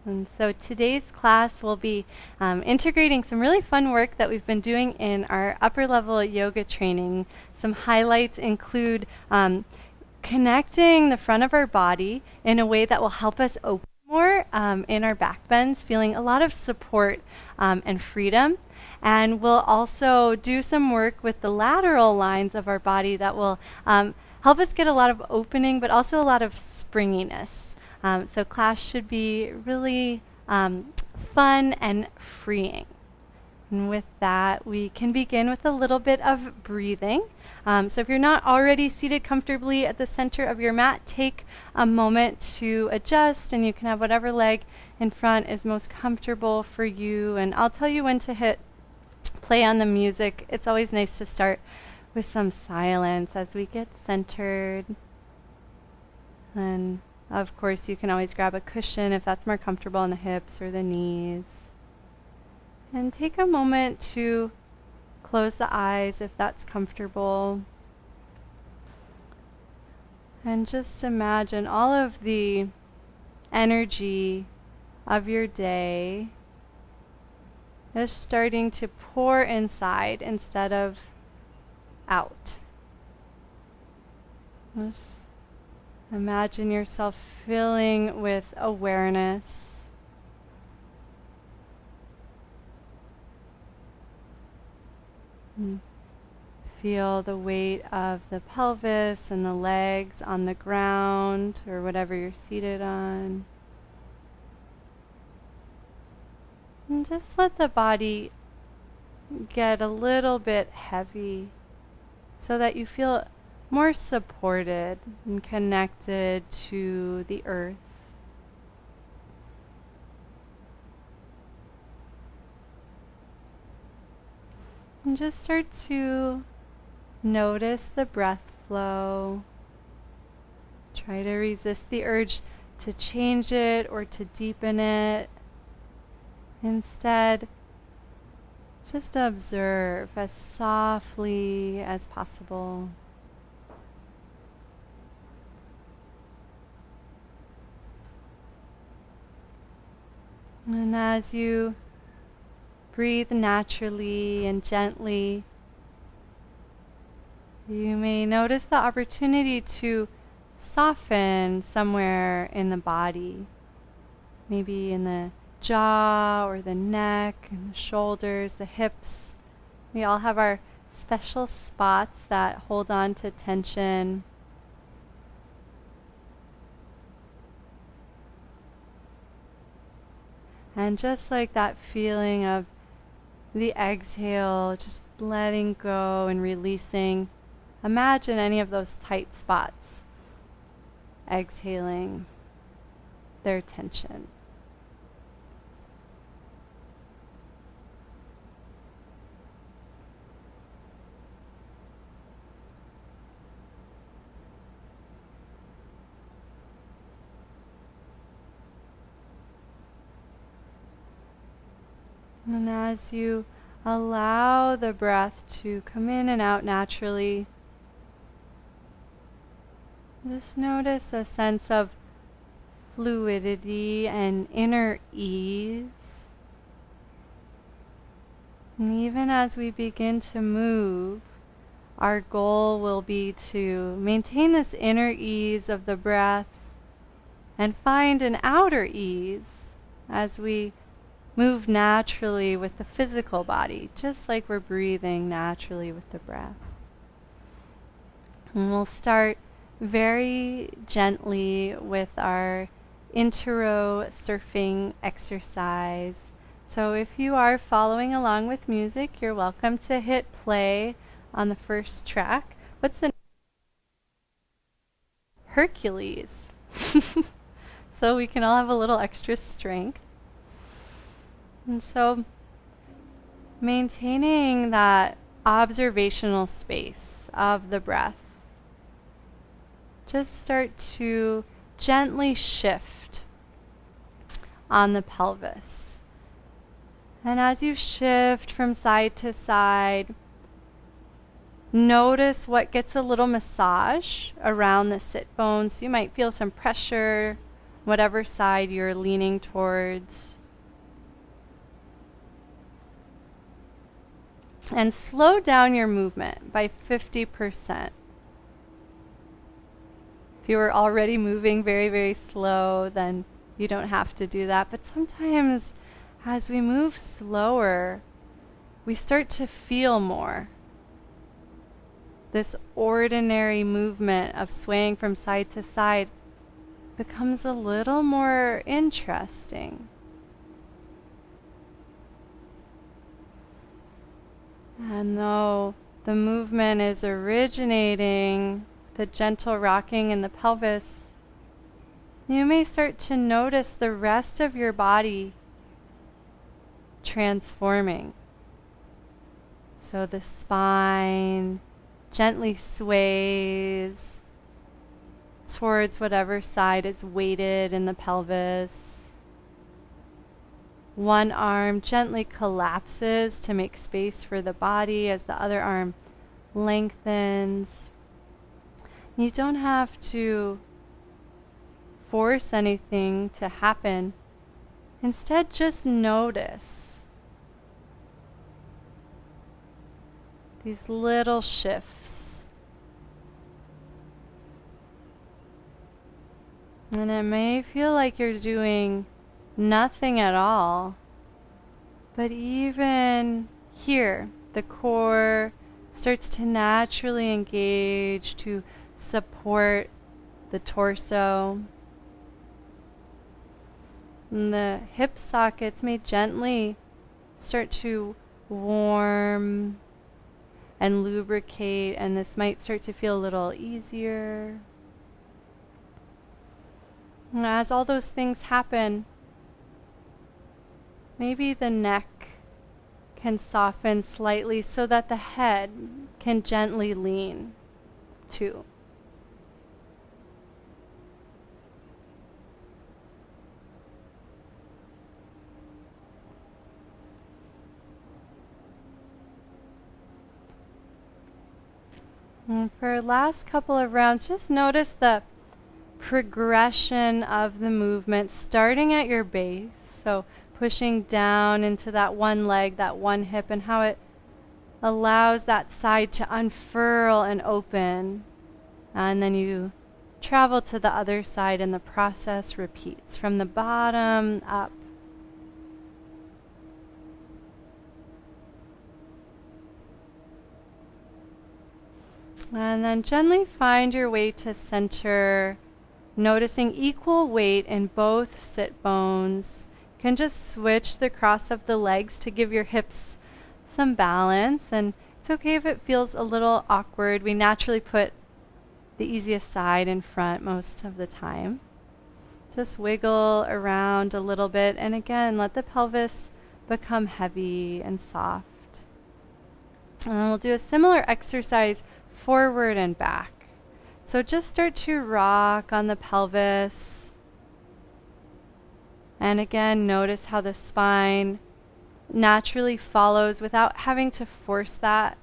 And so today's class will be integrating some really fun work that we've been doing in our upper level yoga training. Some highlights include connecting the front of our body in a way that will help us open more in our back bends, feeling a lot of support and freedom. And we'll also do some work with the lateral lines of our body that will help us get a lot of opening, but also a lot of springiness. So class should be really fun and freeing. And with that, we can begin with a little bit of breathing. So if you're not already seated comfortably at the center of your mat, take a moment to adjust, and you can have whatever leg in front is most comfortable for you. And I'll tell you when to hit play on the music. It's always nice to start with some silence as we get centered. And of course, you can always grab a cushion if that's more comfortable on the hips or the knees. And take a moment to close the eyes if that's comfortable. And just imagine all of the energy of your day is starting to pour inside instead of out. Just imagine yourself filling with awareness. Feel the weight of the pelvis and the legs on the ground or whatever you're seated on. And just let the body get a little bit heavy so that you feel more supported and connected to the earth. And just start to notice the breath flow. Try to resist the urge to change it or to deepen it. Instead, just observe as softly as possible. And as you breathe naturally and gently, you may notice the opportunity to soften somewhere in the body, maybe in the jaw or the neck and the shoulders, the hips. We all have our special spots that hold on to tension. And just like that feeling of the exhale, just letting go and releasing, imagine any of those tight spots exhaling their tension. And as you allow the breath to come in and out naturally, just notice a sense of fluidity and inner ease. And even as we begin to move, our goal will be to maintain this inner ease of the breath and find an outer ease as we move naturally with the physical body, just like we're breathing naturally with the breath. And we'll start very gently with our intro surfing exercise. So if you are following along with music, you're welcome to hit play on the first track. What's the Hercules? So we can all have a little extra strength. And so maintaining that observational space of the breath, just start to gently shift on the pelvis. And as you shift from side to side, notice what gets a little massage around the sit bones. You might feel some pressure whatever side you're leaning towards. And slow down your movement by 50%. If you were already moving very, very slow, then you don't have to do that. But sometimes as we move slower, we start to feel more. This ordinary movement of swaying from side to side becomes a little more interesting. And though the movement is originating with a gentle rocking in the pelvis, you may start to notice the rest of your body transforming. So the spine gently sways towards whatever side is weighted in the pelvis. One arm gently collapses to make space for the body as the other arm lengthens. You don't have to force anything to happen. Instead, just notice these little shifts. And it may feel like you're doing nothing at all, but even here, the core starts to naturally engage to support the torso. And the hip sockets may gently start to warm and lubricate, and this might start to feel a little easier. And as all those things happen, maybe the neck can soften slightly so that the head can gently lean too. And for our last couple of rounds, just notice the progression of the movement starting at your base. So pushing down into that one leg, that one hip, and how it allows that side to unfurl and open. And then you travel to the other side and the process repeats from the bottom up. And then gently find your way to center, noticing equal weight in both sit bones. You can just switch the cross of the legs to give your hips some balance, and it's okay if it feels a little awkward. We naturally put the easiest side in front most of the time. Just wiggle around a little bit, and again, let the pelvis become heavy and soft. And then we'll do a similar exercise forward and back. So just start to rock on the pelvis. And again, notice how the spine naturally follows without having to force that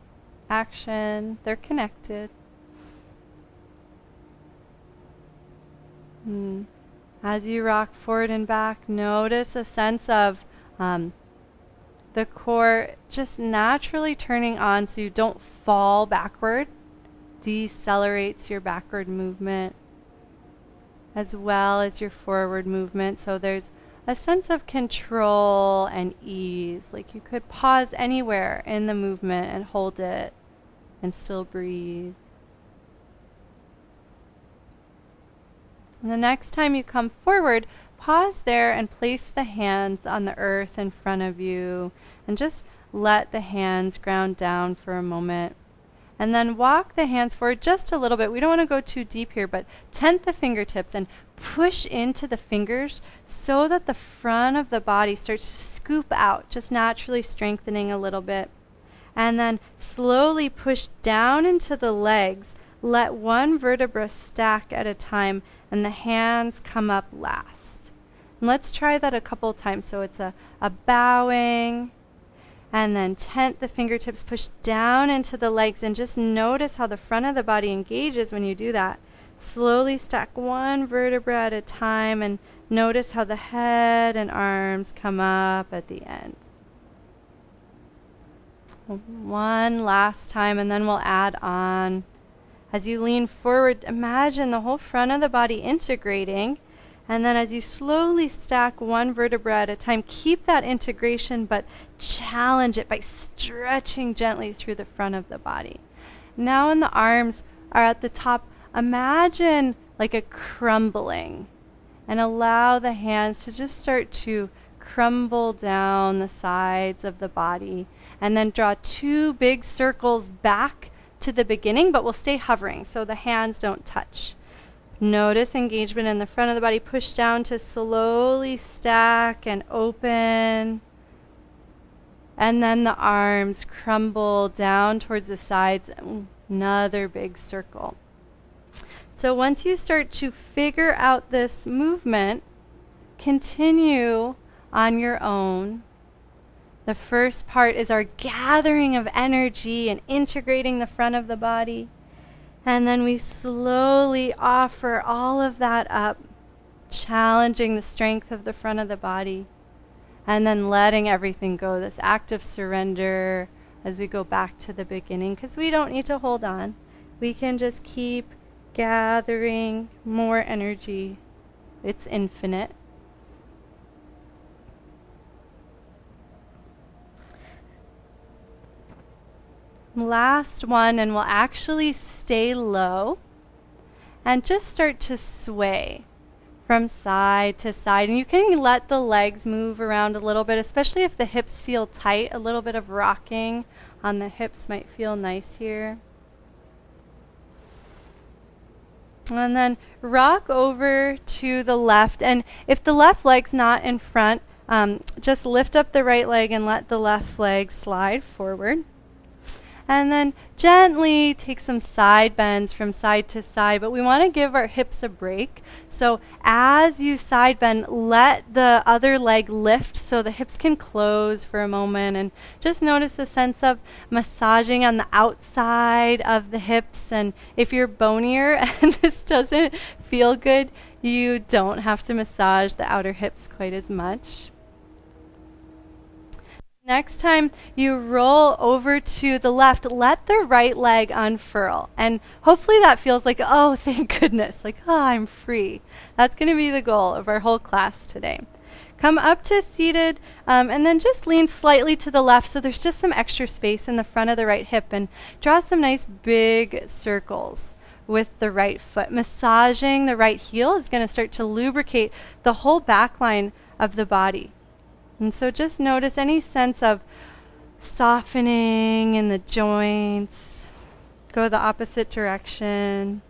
action. They're connected. As you rock forward and back, notice a sense of the core just naturally turning on so you don't fall backward. Decelerates your backward movement as well as your forward movement. So there's a sense of control and ease. Like you could pause anywhere in the movement and hold it and still breathe. And the next time you come forward, pause there and place the hands on the earth in front of you and just let the hands ground down for a moment. And then walk the hands forward just a little bit. We don't want to go too deep here, but tent the fingertips and push into the fingers so that the front of the body starts to scoop out, just naturally strengthening a little bit. And then slowly push down into the legs. Let one vertebra stack at a time, and the hands come up last. And let's try that a couple times. So it's a bowing, and then tent the fingertips, push down into the legs, and just notice how the front of the body engages when you do that. slowly stack one vertebra at a time and notice how the head and arms come up at the end. One last time, and then we'll add on. As you lean forward, imagine the whole front of the body integrating. And then as you slowly stack one vertebra at a time, keep that integration, but challenge it by stretching gently through the front of the body. Now when the arms are at the top, imagine like a crumbling, and allow the hands to just start to crumble down the sides of the body. And then draw two big circles back to the beginning, but we'll stay hovering so the hands don't touch. Notice engagement in the front of the body. Push down to slowly stack and open. And then the arms crumble down towards the sides. Another big circle. So once you start to figure out this movement, continue on your own. The first part is our gathering of energy and integrating the front of the body. And then we slowly offer all of that up, challenging the strength of the front of the body. And then letting everything go, this act of surrender as we go back to the beginning. Because we don't need to hold on. We can just keep gathering more energy. It's infinite. Last one, and we'll actually stay low and just start to sway from side to side. And you can let the legs move around a little bit, especially if the hips feel tight. A little bit of rocking on the hips might feel nice here. And then rock over to the left. And if the left leg's not in front, just lift up the right leg and let the left leg slide forward. And then gently take some side bends from side to side, but we want to give our hips a break. So as you side bend, let the other leg lift so the hips can close for a moment, and just notice a sense of massaging on the outside of the hips. And if you're bonier and this doesn't feel good, you don't have to massage the outer hips quite as much. Next time you roll over to the left, let the right leg unfurl. And hopefully that feels like, oh, thank goodness, like, oh, I'm free. That's going to be the goal of our whole class today. Come up to seated, and then just lean slightly to the left so there's just some extra space in the front of the right hip, and draw some nice big circles with the right foot. Massaging the right heel is going to start to lubricate the whole back line of the body. And so just notice any sense of softening in the joints. Go the opposite direction.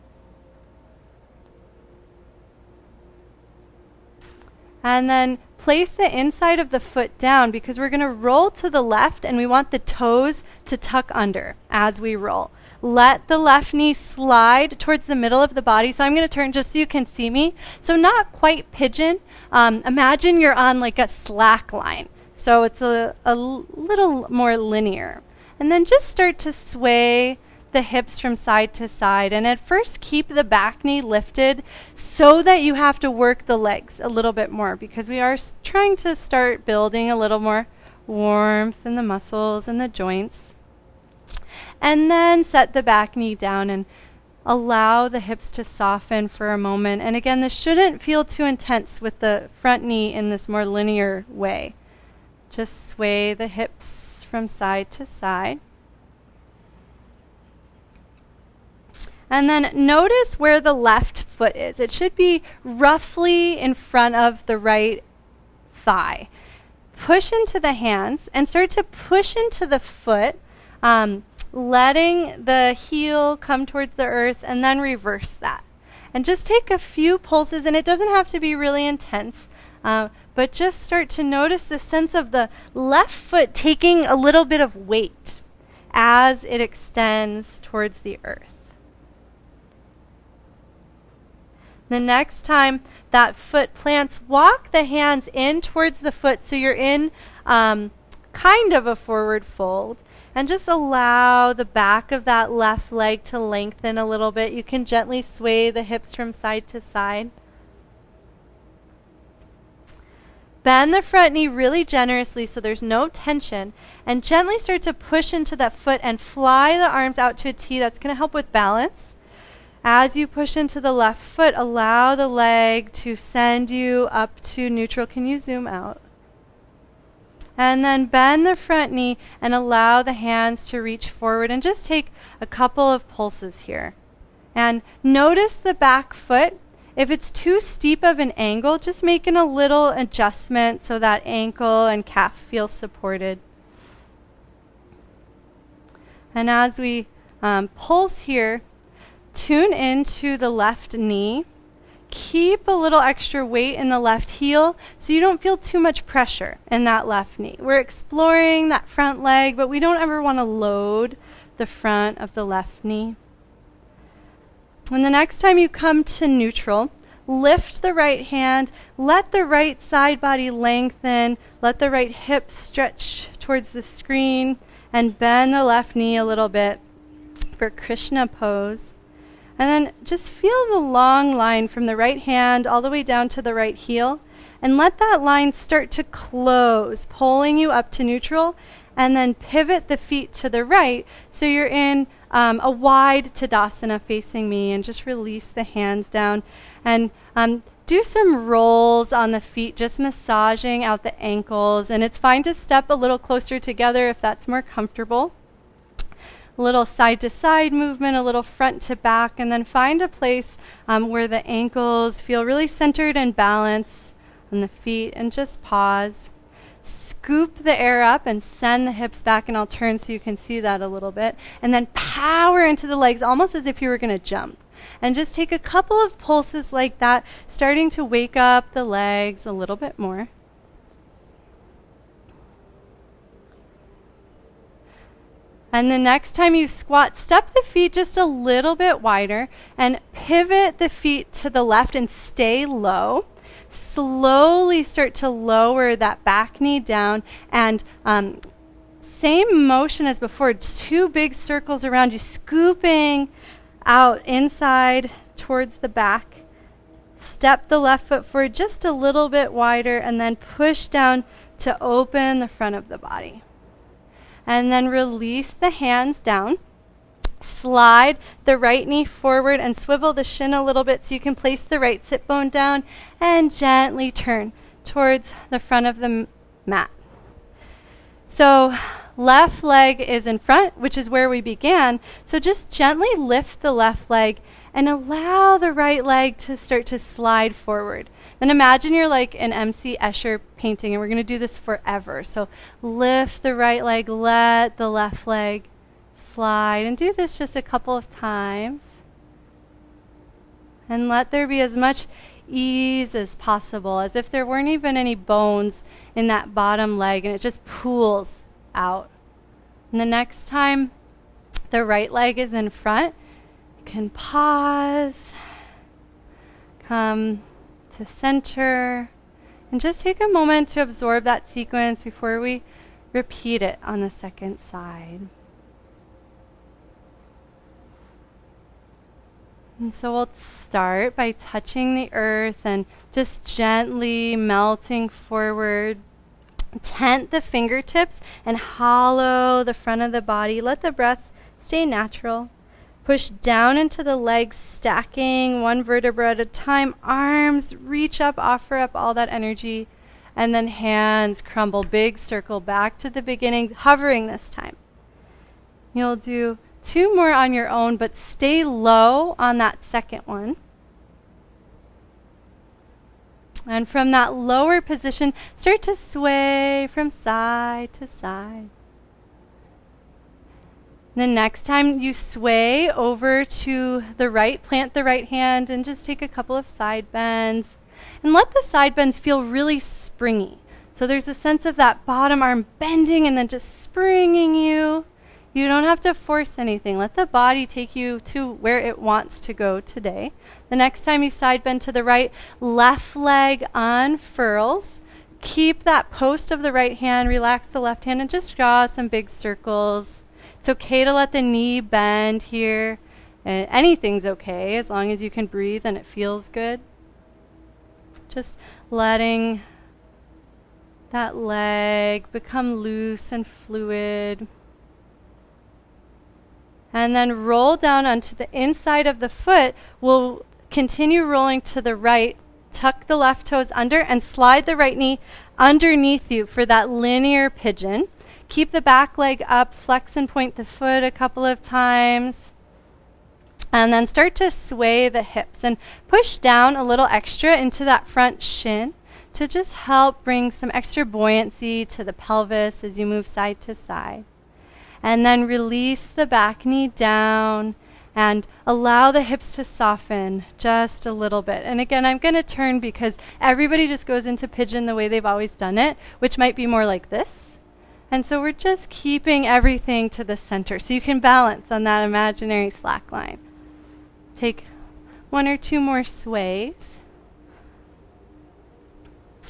And then place the inside of the foot down, because we're going to roll to the left and we want the toes to tuck under as we roll. Let the left knee slide towards the middle of the body. So I'm going to turn just so you can see me. So not quite pigeon. Imagine you're on like a slack line. So it's a little more linear. And then just start to sway the hips from side to side. And at first keep the back knee lifted so that you have to work the legs a little bit more, because we are trying to start building a little more warmth in the muscles and the joints. And then set the back knee down and allow the hips to soften for a moment. And again, this shouldn't feel too intense with the front knee in this more linear way. Just sway the hips from side to side. And then notice where the left foot is. It should be roughly in front of the right thigh. Push into the hands and start to push into the foot, letting the heel come towards the earth, and then reverse that. And just take a few pulses, and it doesn't have to be really intense, but just start to notice the sense of the left foot taking a little bit of weight as it extends towards the earth. The next time that foot plants, walk the hands in towards the foot so you're in kind of a forward fold. And just allow the back of that left leg to lengthen a little bit. You can gently sway the hips from side to side. Bend the front knee really generously so there's no tension. And gently start to push into that foot and fly the arms out to a T. That's going to help with balance. As you push into the left foot, allow the leg to send you up to neutral. Can you zoom out? And then bend the front knee and allow the hands to reach forward and just take a couple of pulses here. And notice the back foot. If it's too steep of an angle, just making a little adjustment so that ankle and calf feel supported. And as we pulse here, tune into the left knee. Keep a little extra weight in the left heel so you don't feel too much pressure in that left knee. We're exploring that front leg, but we don't ever want to load the front of the left knee. And the next time you come to neutral, lift the right hand, let the right side body lengthen, let the right hip stretch towards the screen, and bend the left knee a little bit for Krishna pose. And then just feel the long line from the right hand all the way down to the right heel. And let that line start to close, pulling you up to neutral. And then pivot the feet to the right so you're in a wide Tadasana facing me. And just release the hands down. And do some rolls on the feet, just massaging out the ankles. And it's fine to step a little closer together if that's more comfortable. A little side to side movement, a little front to back, and then find a place where the ankles feel really centered and balanced on the feet, and just pause. Scoop the air up and send the hips back, and I'll turn so you can see that a little bit. And then power into the legs, almost as if you were going to jump. And just take a couple of pulses like that, starting to wake up the legs a little bit more. And the next time you squat, step the feet just a little bit wider and pivot the feet to the left and stay low. Slowly start to lower that back knee down, and same motion as before, 2 big circles around you, scooping out inside towards the back. Step the left foot forward just a little bit wider and then push down to open the front of the body. And then release the hands down. Slide the right knee forward and swivel the shin a little bit so you can place the right sit bone down and gently turn towards the front of the mat. So left leg is in front, which is where we began. So just gently lift the left leg and allow the right leg to start to slide forward. Then imagine you're like an M.C. Escher painting, and we're going to do this forever. So lift the right leg, let the left leg slide, and do this just a couple of times. And let there be as much ease as possible, as if there weren't even any bones in that bottom leg, and it just pools out. And the next time the right leg is in front, you can pause, come to center, and just take a moment to absorb that sequence before we repeat it on the second side. And so we'll start by touching the earth and just gently melting forward. Tent the fingertips and hollow the front of the body. Let the breath stay natural. Push down into the legs, stacking 1 vertebra at a time. Arms reach up, offer up all that energy. And then hands crumble, big circle back to the beginning, hovering this time. You'll do 2 more on your own, but stay low on that second one. And from that lower position, start to sway from side to side. The next time you sway over to the right, plant the right hand and just take a couple of side bends. And let the side bends feel really springy. So there's a sense of that bottom arm bending and then just springing you. You don't have to force anything. Let the body take you to where it wants to go today. The next time you side bend to the right, left leg unfurls. Keep that post of the right hand, relax the left hand, and just draw some big circles It's okay to let the knee bend here. Anything's okay as long as you can breathe and it feels good. Just letting that leg become loose and fluid. And then roll down onto the inside of the foot. We'll continue rolling to the right. Tuck the left toes under and slide the right knee underneath you for that linear pigeon. Keep the back leg up, flex and point the foot a couple of times. And then start to sway the hips and push down a little extra into that front shin to just help bring some extra buoyancy to the pelvis as you move side to side. And then release the back knee down and allow the hips to soften just a little bit. And again, I'm going to turn because everybody just goes into pigeon the way they've always done it, which might be more like this. And so we're just keeping everything to the center so you can balance on that imaginary slack line. Take 1 or 2 more sways.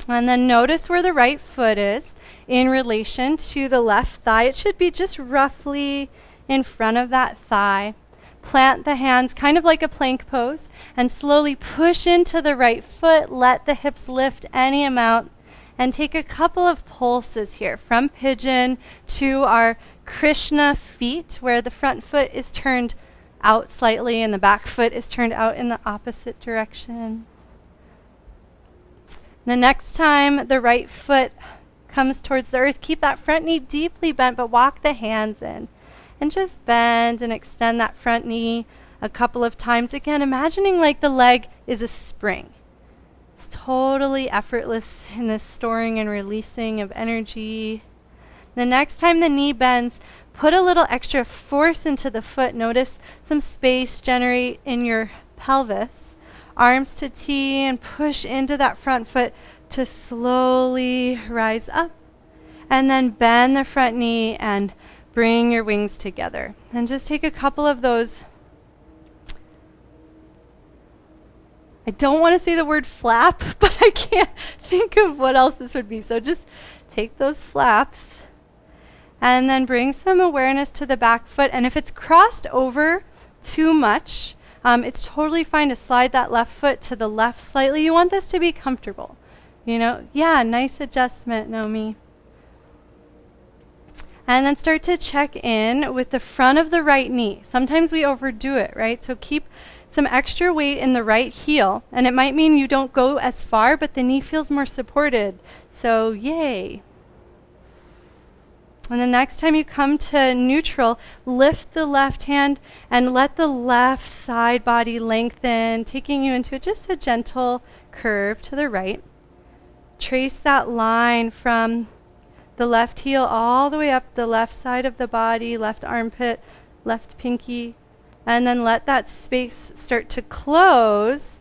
And then notice where the right foot is in relation to the left thigh. It should be just roughly in front of that thigh. Plant the hands kind of like a plank pose and slowly push into the right foot. Let the hips lift any amount and take a couple of pulses here from pigeon to our Krishna feet where the front foot is turned out slightly and the back foot is turned out in the opposite direction. The next time the right foot comes towards the earth, keep that front knee deeply bent, but walk the hands in. And just bend and extend that front knee a couple of times. Again, imagining like the leg is a spring. It's totally effortless in this storing and releasing of energy. The next time the knee bends, put a little extra force into the foot. Notice some space generate in your pelvis. Arms to T and push into that front foot to slowly rise up. And then bend the front knee and bring your wings together. And just take a couple of those. I don't want to say the word flap, but I can't think of what else this would be. So just take those flaps and then bring some awareness to the back foot. And if it's crossed over too much, it's totally fine to slide that left foot to the left slightly. You want this to be comfortable. You know, yeah, nice adjustment, Nomi. And then start to check in with the front of the right knee. Sometimes we overdo it, right? So keep some extra weight in the right heel. And it might mean you don't go as far, but the knee feels more supported. So yay. And the next time you come to neutral, lift the left hand and let the left side body lengthen, taking you into just a gentle curve to the right. Trace that line from the left heel all the way up the left side of the body, left armpit, left pinky, and then let that space start to close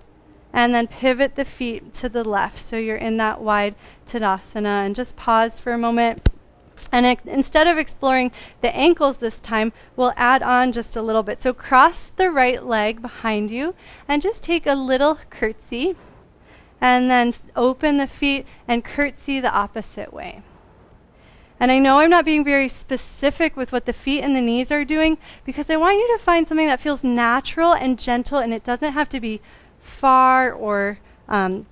and then pivot the feet to the left so you're in that wide Tadasana. And just pause for a moment. And instead of exploring the ankles this time, we'll add on just a little bit. So cross the right leg behind you and just take a little curtsy and then open the feet and curtsy the opposite way. And I know I'm not being very specific with what the feet and the knees are doing because I want you to find something that feels natural and gentle, and it doesn't have to be far or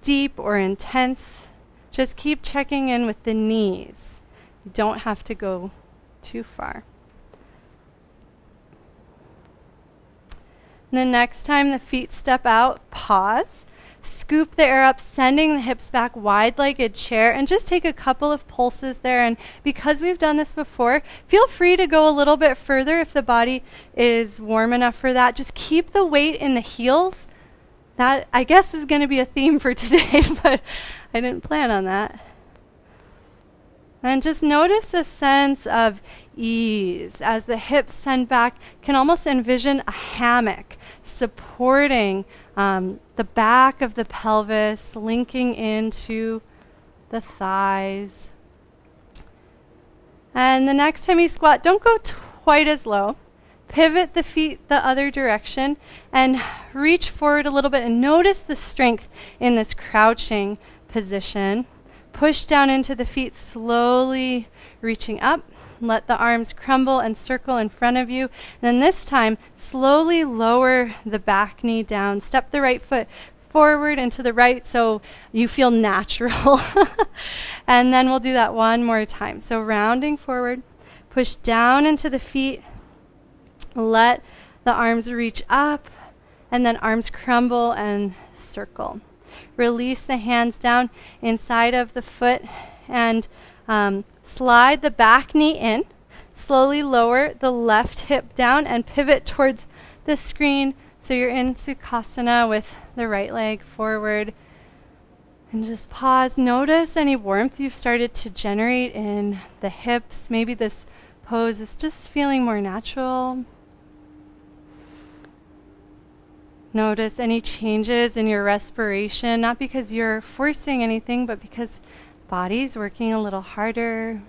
deep or intense. Just keep checking in with the knees. You don't have to go too far. And the next time the feet step out, pause. Scoop the air up, sending the hips back, wide-legged chair, and just take a couple of pulses there. And because we've done this before, feel free to go a little bit further if the body is warm enough for that. Just keep the weight in the heels. That, I guess, is going to be a theme for today, but I didn't plan on that. And just notice a sense of ease as the hips send back. Can almost envision a hammock supporting the back of the pelvis, linking into the thighs. And the next time you squat, don't go quite as low. Pivot the feet the other direction and reach forward a little bit and notice the strength in this crouching position. Push down into the feet, slowly reaching up. Let the arms crumble and circle in front of you. And then this time, slowly lower the back knee down. Step the right foot forward and to the right so you feel natural. And then we'll do that one more time. So rounding forward, push down into the feet. Let the arms reach up, and then arms crumble and circle. Release the hands down inside of the foot and slide the back knee in. Slowly lower the left hip down and pivot towards the screen so you're in Sukhasana with the right leg forward. And just pause. Notice any warmth you've started to generate in the hips. Maybe this pose is just feeling more natural. Notice any changes in your respiration, not because you're forcing anything, but because body's working a little harder.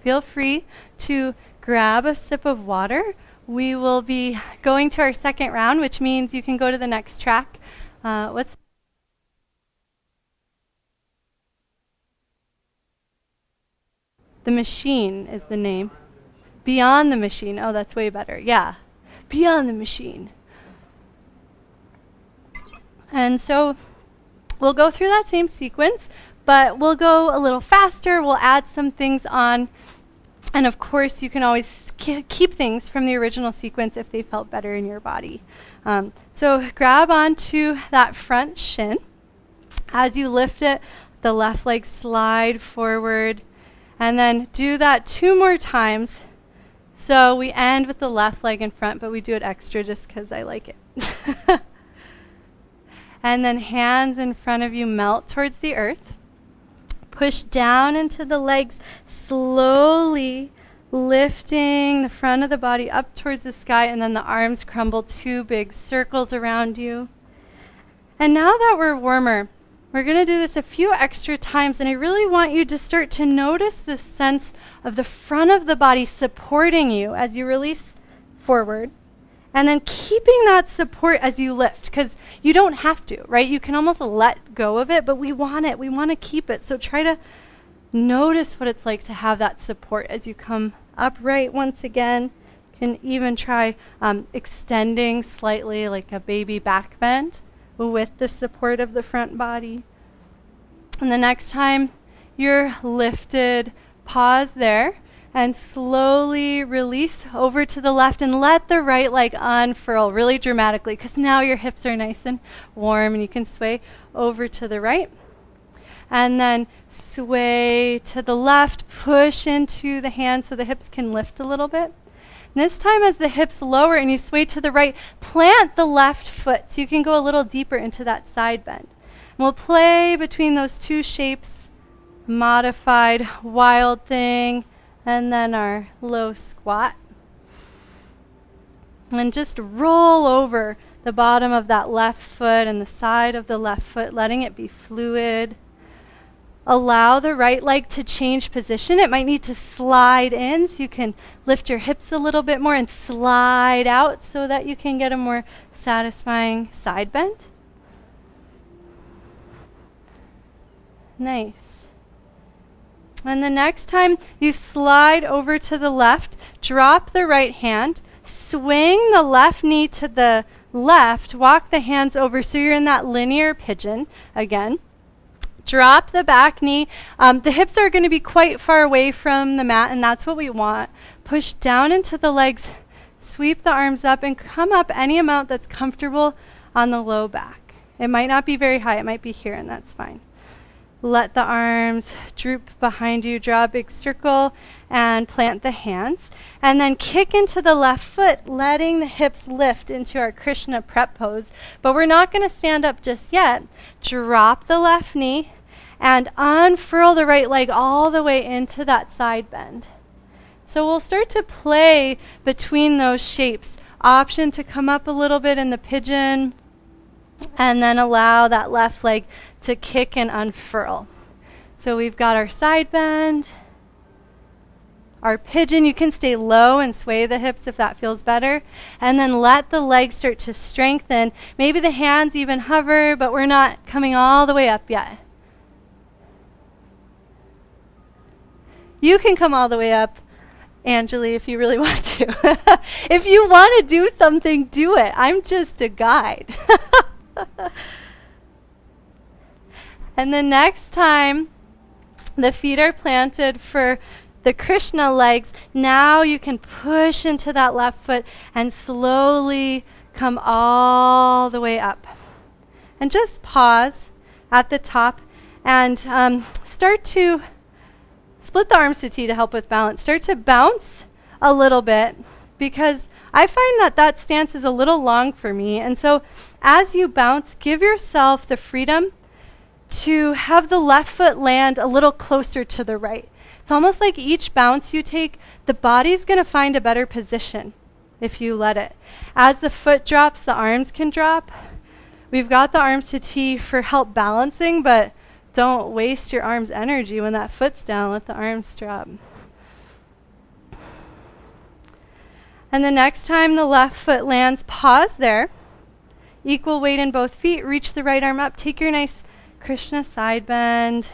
Feel free to grab a sip of water. We will be going to our second round, which means you can go to the next track. The Machine is the name. Beyond the Machine. Oh, that's way better. Yeah. Beyond the Machine. And so we'll go through that same sequence, but we'll go a little faster. We'll add some things on. And of course, you can always keep things from the original sequence if they felt better in your body. So grab onto that front shin. As you lift it, the left leg slide forward. And then do that 2 more times. So we end with the left leg in front, but we do it extra just because I like it. And then hands in front of you melt towards the earth. Push down into the legs, slowly lifting the front of the body up towards the sky, and then the arms crumble 2 big circles around you. And now that we're warmer, we're going to do this a few extra times, and I really want you to start to notice this sense of the front of the body supporting you as you release forward, and then keeping that support as you lift, because you don't have to, right? You can almost let go of it, but we want it. We want to keep it. So try to notice what it's like to have that support as you come upright once again. You can even try extending slightly like a baby back bend with the support of the front body. And the next time you're lifted, pause there and slowly release over to the left and let the right leg unfurl really dramatically, because now your hips are nice and warm and you can sway over to the right. And then sway to the left, push into the hands so the hips can lift a little bit. This time as the hips lower and you sway to the right, plant the left foot so you can go a little deeper into that side bend. And we'll play between those 2 shapes, modified wild thing, and then our low squat. And just roll over the bottom of that left foot and the side of the left foot, letting it be fluid. Allow the right leg to change position. It might need to slide in, so you can lift your hips a little bit more and slide out so that you can get a more satisfying side bend. Nice. And the next time you slide over to the left, drop the right hand, swing the left knee to the left, walk the hands over so you're in that linear pigeon again. Drop the back knee. The hips are going to be quite far away from the mat, and that's what we want. Push down into the legs, sweep the arms up, and come up any amount that's comfortable on the low back. It might not be very high. It might be here, and that's fine. Let the arms droop behind you. Draw a big circle and plant the hands. And then kick into the left foot, letting the hips lift into our Krishna prep pose. But we're not going to stand up just yet. Drop the left knee and unfurl the right leg all the way into that side bend. So we'll start to play between those shapes. Option to come up a little bit in the pigeon, and then allow that left leg to kick and unfurl. So we've got our side bend, our pigeon. You can stay low and sway the hips if that feels better. And then let the legs start to strengthen. Maybe the hands even hover, but we're not coming all the way up yet. You can come all the way up, Anjali, if you really want to. If you want to do something, do it. I'm just a guide. And the next time the feet are planted for the Krishna legs, now you can push into that left foot and slowly come all the way up. And just pause at the top and start to split the arms to T to help with balance. Start to bounce a little bit, because I find that that stance is a little long for me. And so as you bounce, give yourself the freedom to have the left foot land a little closer to the right. It's almost like each bounce you take, the body's going to find a better position if you let it. As the foot drops, the arms can drop. We've got the arms to T for help balancing, but don't waste your arms' energy when that foot's down. Let the arms drop. And the next time the left foot lands, pause there. Equal weight in both feet. Reach the right arm up. Take your nice Krishna side bend.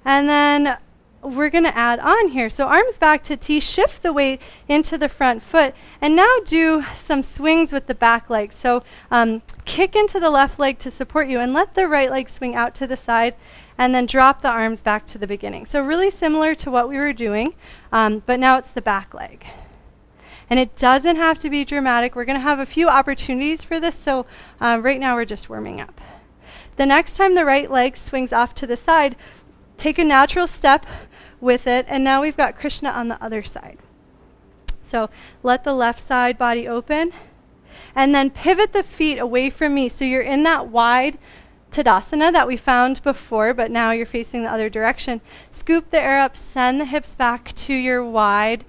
And then we're going to add on here. So arms back to T. Shift the weight into the front foot. And now do some swings with the back leg. So kick into the left leg to support you and let the right leg swing out to the side. And then drop the arms back to the beginning. So really similar to what we were doing, but now it's the back leg. And it doesn't have to be dramatic. We're going to have a few opportunities for this, so right now we're just warming up. The next time the right leg swings off to the side, take a natural step with it, and now we've got Krishna on the other side. So let the left side body open, and then pivot the feet away from me. So you're in that wide Tadasana that we found before, but now you're facing the other direction. Scoop the air up, send the hips back to your wide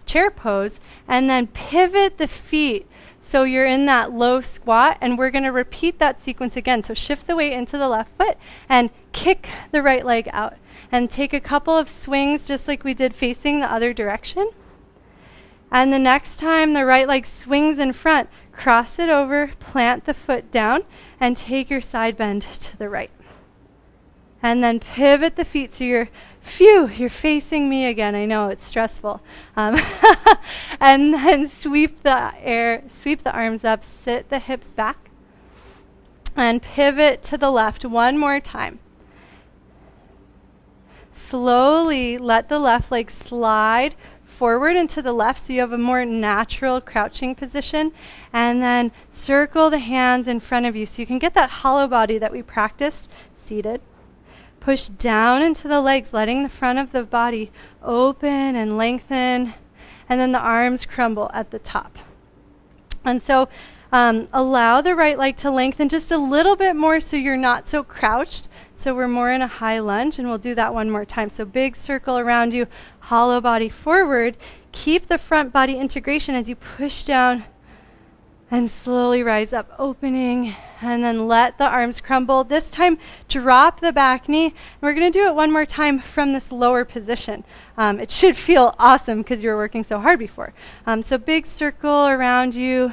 chair pose, and then pivot the feet so you're in that low squat, and we're going to repeat that sequence again. So shift the weight into the left foot and kick the right leg out, and take a couple of swings just like we did facing the other direction. And the next time the right leg swings in front, cross it over, plant the foot down, and take your side bend to the right. And then pivot the feet so you're facing me again. I know it's stressful. And then sweep the arms up, sit the hips back, and pivot to the left one more time. Slowly let the left leg slide forward and to the left so you have a more natural crouching position, and then circle the hands in front of you so you can get that hollow body that we practiced seated. Push down into the legs, letting the front of the body open and lengthen, and then the arms crumble at the top. And so allow the right leg to lengthen just a little bit more so you're not so crouched. So we're more in a high lunge, and we'll do that one more time. So big circle around you, hollow body forward. Keep the front body integration as you push down and slowly rise up, opening, and then let the arms crumble. This time, drop the back knee. And we're going to do it one more time from this lower position. It should feel awesome because you were working so hard before. So big circle around you,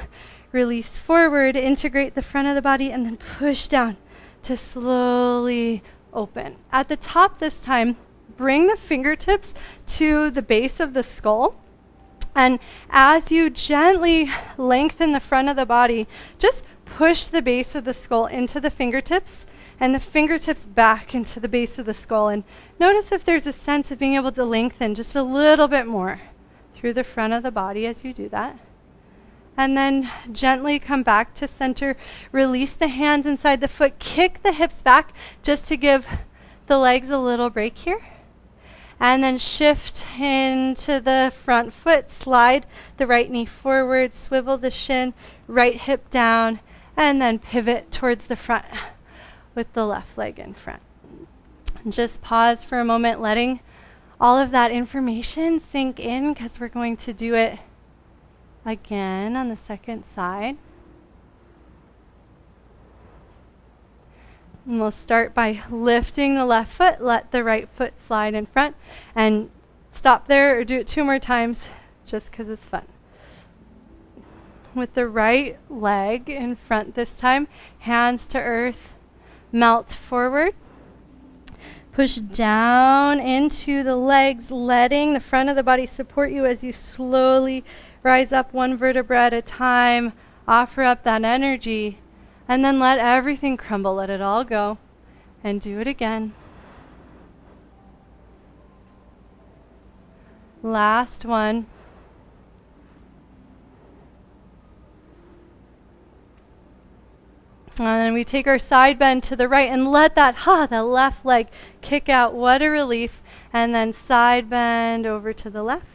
release forward, integrate the front of the body, and then push down to slowly open. At the top this time, bring the fingertips to the base of the skull. And as you gently lengthen the front of the body, just push the base of the skull into the fingertips and the fingertips back into the base of the skull. And notice if there's a sense of being able to lengthen just a little bit more through the front of the body as you do that. And then gently come back to center. Release the hands inside the foot. Kick the hips back just to give the legs a little break here. And then shift into the front foot, slide the right knee forward, swivel the shin, right hip down, and then pivot towards the front with the left leg in front. And just pause for a moment, letting all of that information sink in, because we're going to do it again on the second side. And we'll start by lifting the left foot, let the right foot slide in front, and stop there or do it 2 more times just because it's fun. With the right leg in front this time, hands to earth, melt forward. Push down into the legs, letting the front of the body support you as you slowly rise up one vertebra at a time. Offer up that energy, and then let everything crumble. Let it all go, and do it again. Last one. And then we take our side bend to the right and let that left leg kick out. What a relief. And then side bend over to the left.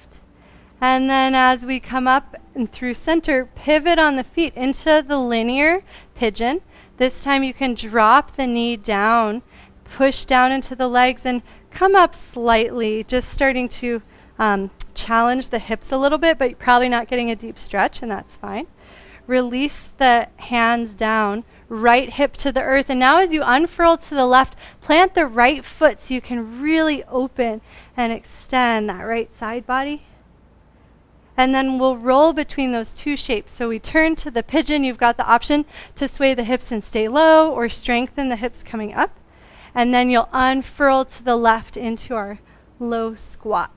And then as we come up and through center, pivot on the feet into the linear pigeon. This time you can drop the knee down, push down into the legs, and come up slightly, just starting to challenge the hips a little bit, but you're probably not getting a deep stretch, and that's fine. Release the hands down, right hip to the earth. And now as you unfurl to the left, plant the right foot so you can really open and extend that right side body. And then we'll roll between those two shapes. So we turn to the pigeon. You've got the option to sway the hips and stay low, or strengthen the hips coming up. And then you'll unfurl to the left into our low squat.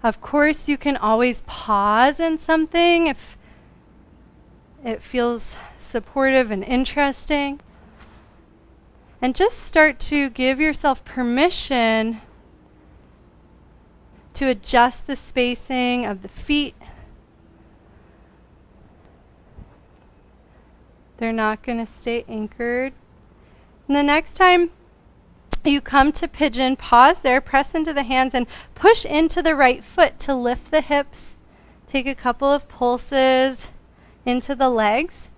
Of course, you can always pause in something if it feels supportive and interesting. And just start to give yourself permission to adjust the spacing of the feet. They're not going to stay anchored. And the next time you come to pigeon, pause there, press into the hands, and push into the right foot to lift the hips. Take a couple of pulses into the legs.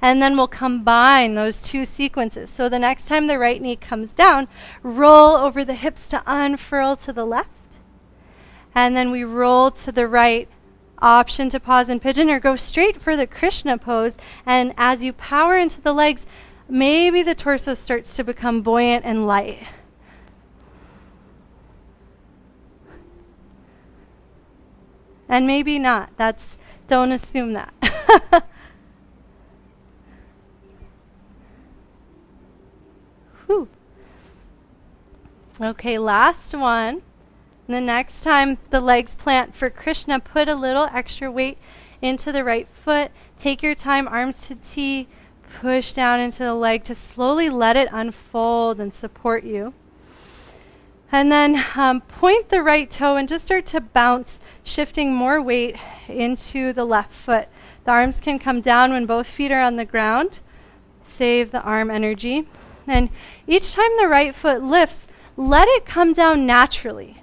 And then we'll combine those two sequences. So the next time the right knee comes down, roll over the hips to unfurl to the left. And then we roll to the right, option to pause in pigeon or go straight for the Krishna pose. And as you power into the legs, maybe the torso starts to become buoyant and light. And maybe not. Don't assume that. Whew. Okay, last one. And the next time the legs plant for Krishna, put a little extra weight into the right foot. Take your time, arms to T. Push down into the leg to slowly let it unfold and support you. And then point the right toe and just start to bounce, shifting more weight into the left foot. The arms can come down when both feet are on the ground. Save the arm energy. And each time the right foot lifts, let it come down naturally.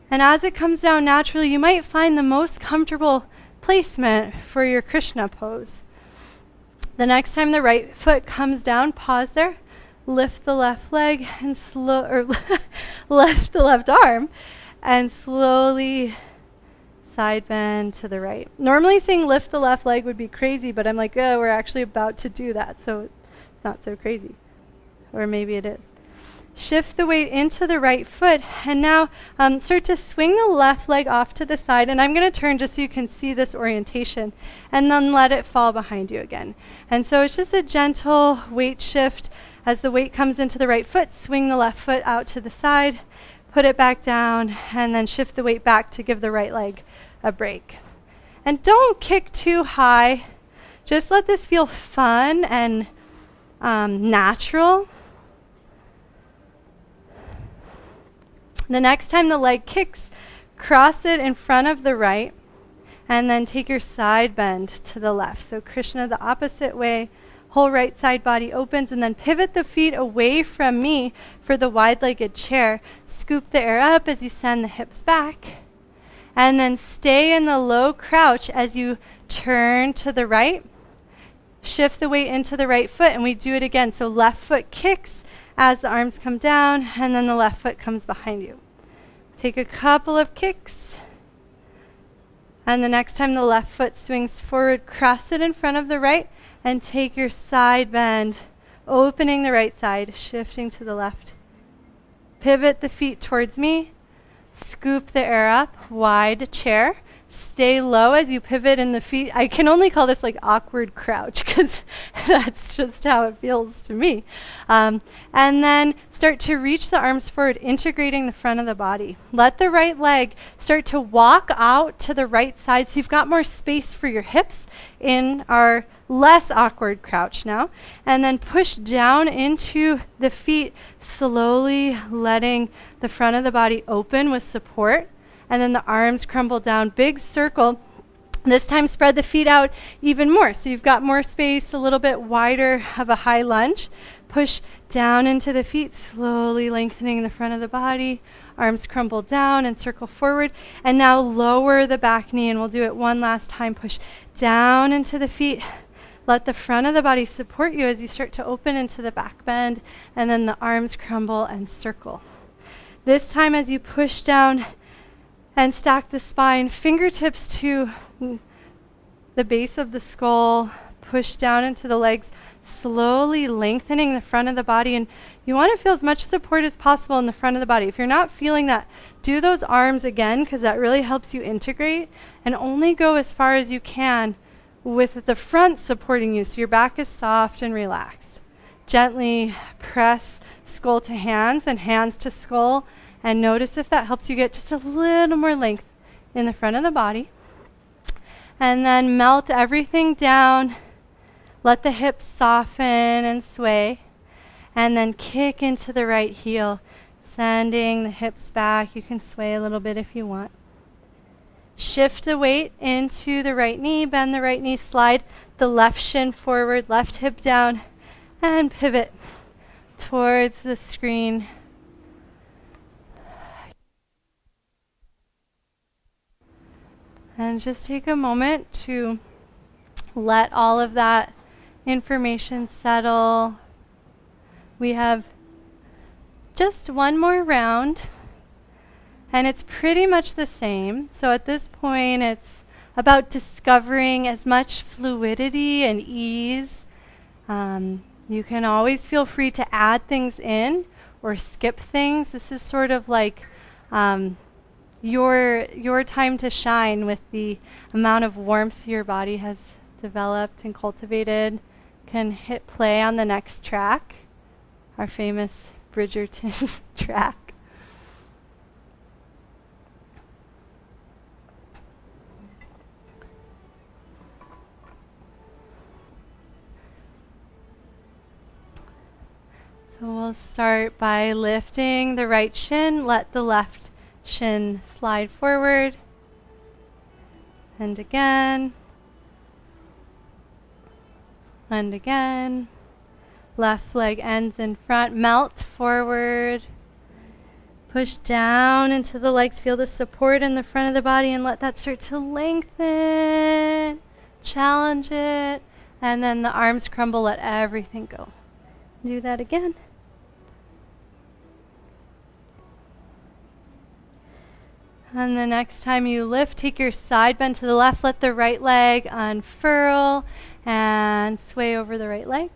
And as it comes down naturally, you might find the most comfortable placement for your Krishna pose. The next time the right foot comes down, pause there, lift the left leg and lift the left arm, and slowly side bend to the right. Normally saying lift the left leg would be crazy, but I'm like, oh, we're actually about to do that, so it's not so crazy. Or maybe it is. Shift the weight into the right foot, and now start to swing the left leg off to the side, and I'm going to turn just so you can see this orientation, and then let it fall behind you again. And so it's just a gentle weight shift. As the weight comes into the right foot, swing the left foot out to the side, put it back down, and then shift the weight back to give the right leg a break. And don't kick too high. Just let this feel fun and natural. The next time the leg kicks, cross it in front of the right, and then take your side bend to the left. So Krishna the opposite way, whole right side body opens, and then pivot the feet away from me for the wide-legged chair. Scoop the air up as you send the hips back, and then stay in the low crouch as you turn to the right. Shift the weight into the right foot, and we do it again. So left foot kicks as the arms come down, and then the left foot comes behind you. Take a couple of kicks, and the next time the left foot swings forward, cross it in front of the right, and take your side bend, opening the right side, shifting to the left. Pivot the feet towards me, scoop the air up, wide chair, stay low as you pivot in the feet. I can only call this like awkward crouch because that's just how it feels to me. And then start to reach the arms forward, integrating the front of the body. Let the right leg start to walk out to the right side so you've got more space for your hips in our less awkward crouch now. And then push down into the feet, slowly letting the front of the body open with support. And then the arms crumble down, big circle. This time spread the feet out even more. So you've got more space, a little bit wider of a high lunge. Push down into the feet, slowly lengthening the front of the body. Arms crumble down and circle forward. And now lower the back knee, and we'll do it one last time. Push down into the feet. Let the front of the body support you as you start to open into the back bend, and then the arms crumble and circle. This time as you push down and stack the spine, fingertips to the base of the skull, push down into the legs, slowly lengthening the front of the body. And you want to feel as much support as possible in the front of the body. If you're not feeling that, do those arms again, because that really helps you integrate, and only go as far as you can with the front supporting you so your back is soft and relaxed. Gently press skull to hands and hands to skull, and notice if that helps you get just a little more length in the front of the body. And then melt everything down. Let the hips soften and sway. And then kick into the right heel, sending the hips back. You can sway a little bit if you want. Shift the weight into the right knee. Bend the right knee. Slide the left shin forward, left hip down, and pivot towards the screen. And just take a moment to let all of that information settle. We have just one more round, and it's pretty much the same. So at this point, it's about discovering as much fluidity and ease. You can always feel free to add things in or skip things. This is sort of like your time to shine with the amount of warmth your body has developed and cultivated. Can hit play on the next track, our famous Bridgerton track. So we'll start by lifting the right shin. Let the left shin slide forward. And again. And again. Left leg ends in front. Melt forward. Push down into the legs. Feel the support in the front of the body and let that start to lengthen. Challenge it. And then the arms crumble. Let everything go. Do that again. And the next time you lift, take your side bend to the left. Let the right leg unfurl and sway over the right leg.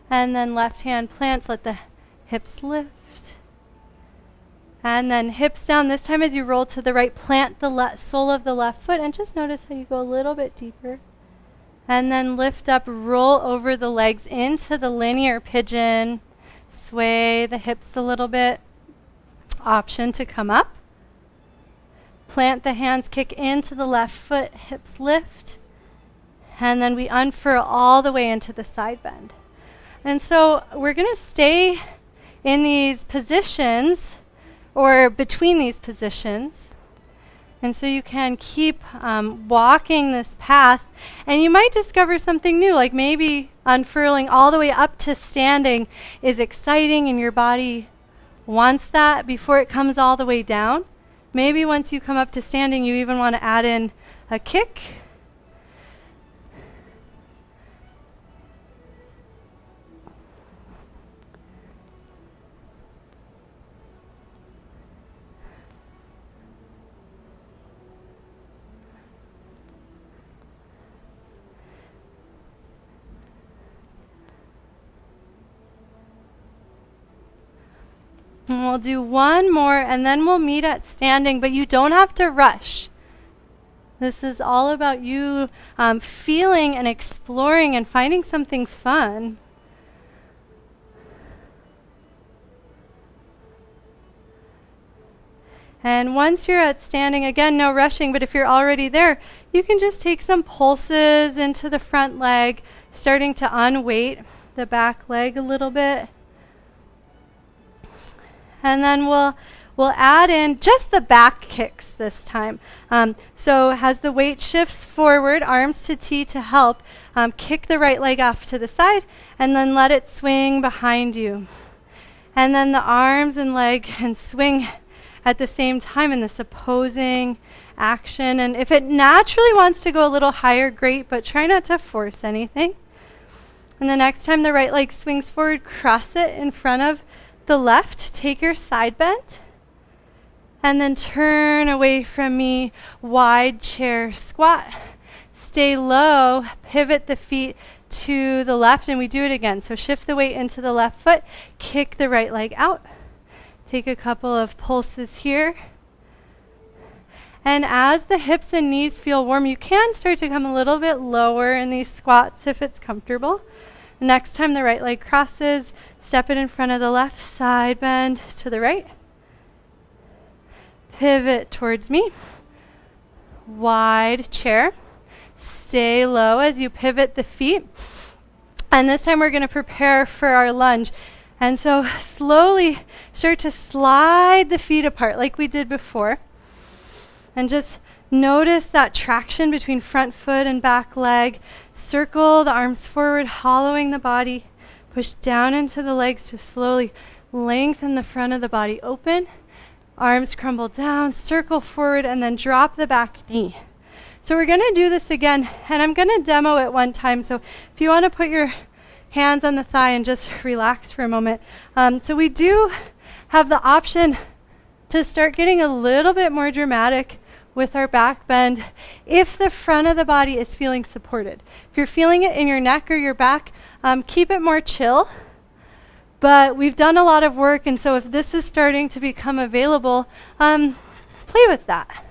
And then left hand plants. Let the hips lift. And then hips down. This time as you roll to the right, plant the sole of the left foot. And just notice how you go a little bit deeper. And then lift up, roll over the legs into the linear pigeon. Sway the hips a little bit. Option to come up. Plant the hands, kick into the left foot, hips lift. And then we unfurl all the way into the side bend. And so we're going to stay in these positions or between these positions. And so you can keep walking this path, and you might discover something new, like maybe unfurling all the way up to standing is exciting and your body wants that before it comes all the way down. Maybe once you come up to standing, you even want to add in a kick. And we'll do one more, and then we'll meet at standing, but you don't have to rush. This is all about you feeling and exploring and finding something fun. And once you're at standing, again, no rushing, but if you're already there, you can just take some pulses into the front leg, starting to unweight the back leg a little bit. And then we'll add in just the back kicks this time. So as the weight shifts forward, arms to T to help, kick the right leg off to the side, and then let it swing behind you. And then the arms and leg can swing at the same time in this opposing action. And if it naturally wants to go a little higher, great, but try not to force anything. And the next time the right leg swings forward, cross it in front of the left. Take your side bend. And then turn away from me, wide chair squat. Stay low, pivot the feet to the left, and we do it again. So shift the weight into the left foot, kick the right leg out. Take a couple of pulses here. And as the hips and knees feel warm, you can start to come a little bit lower in these squats if it's comfortable. Next time the right leg crosses, step it in front of the left, side bend to the right. Pivot towards me. Wide chair. Stay low as you pivot the feet. And this time we're going to prepare for our lunge. And so slowly start to slide the feet apart like we did before. And just notice that traction between front foot and back leg. Circle the arms forward, hollowing the body. Push down into the legs to slowly lengthen the front of the body open. Arms crumble down, circle forward, and then drop the back knee. So we're going to do this again, and I'm going to demo it one time. So if you want to put your hands on the thigh and just relax for a moment. So we do have the option to start getting a little bit more dramatic with our back bend if the front of the body is feeling supported. If you're feeling it in your neck or your back, keep it more chill. But we've done a lot of work, and so if this is starting to become available, play with that.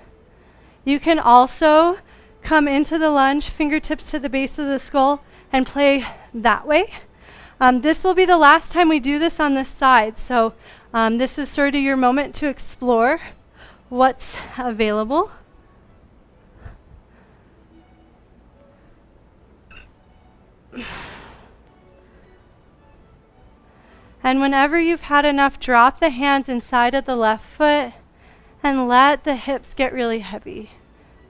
You can also come into the lunge, fingertips to the base of the skull, and play that way. This will be the last time we do this on this side, so this is sort of your moment to explore what's available. And whenever you've had enough, drop the hands inside of the left foot and let the hips get really heavy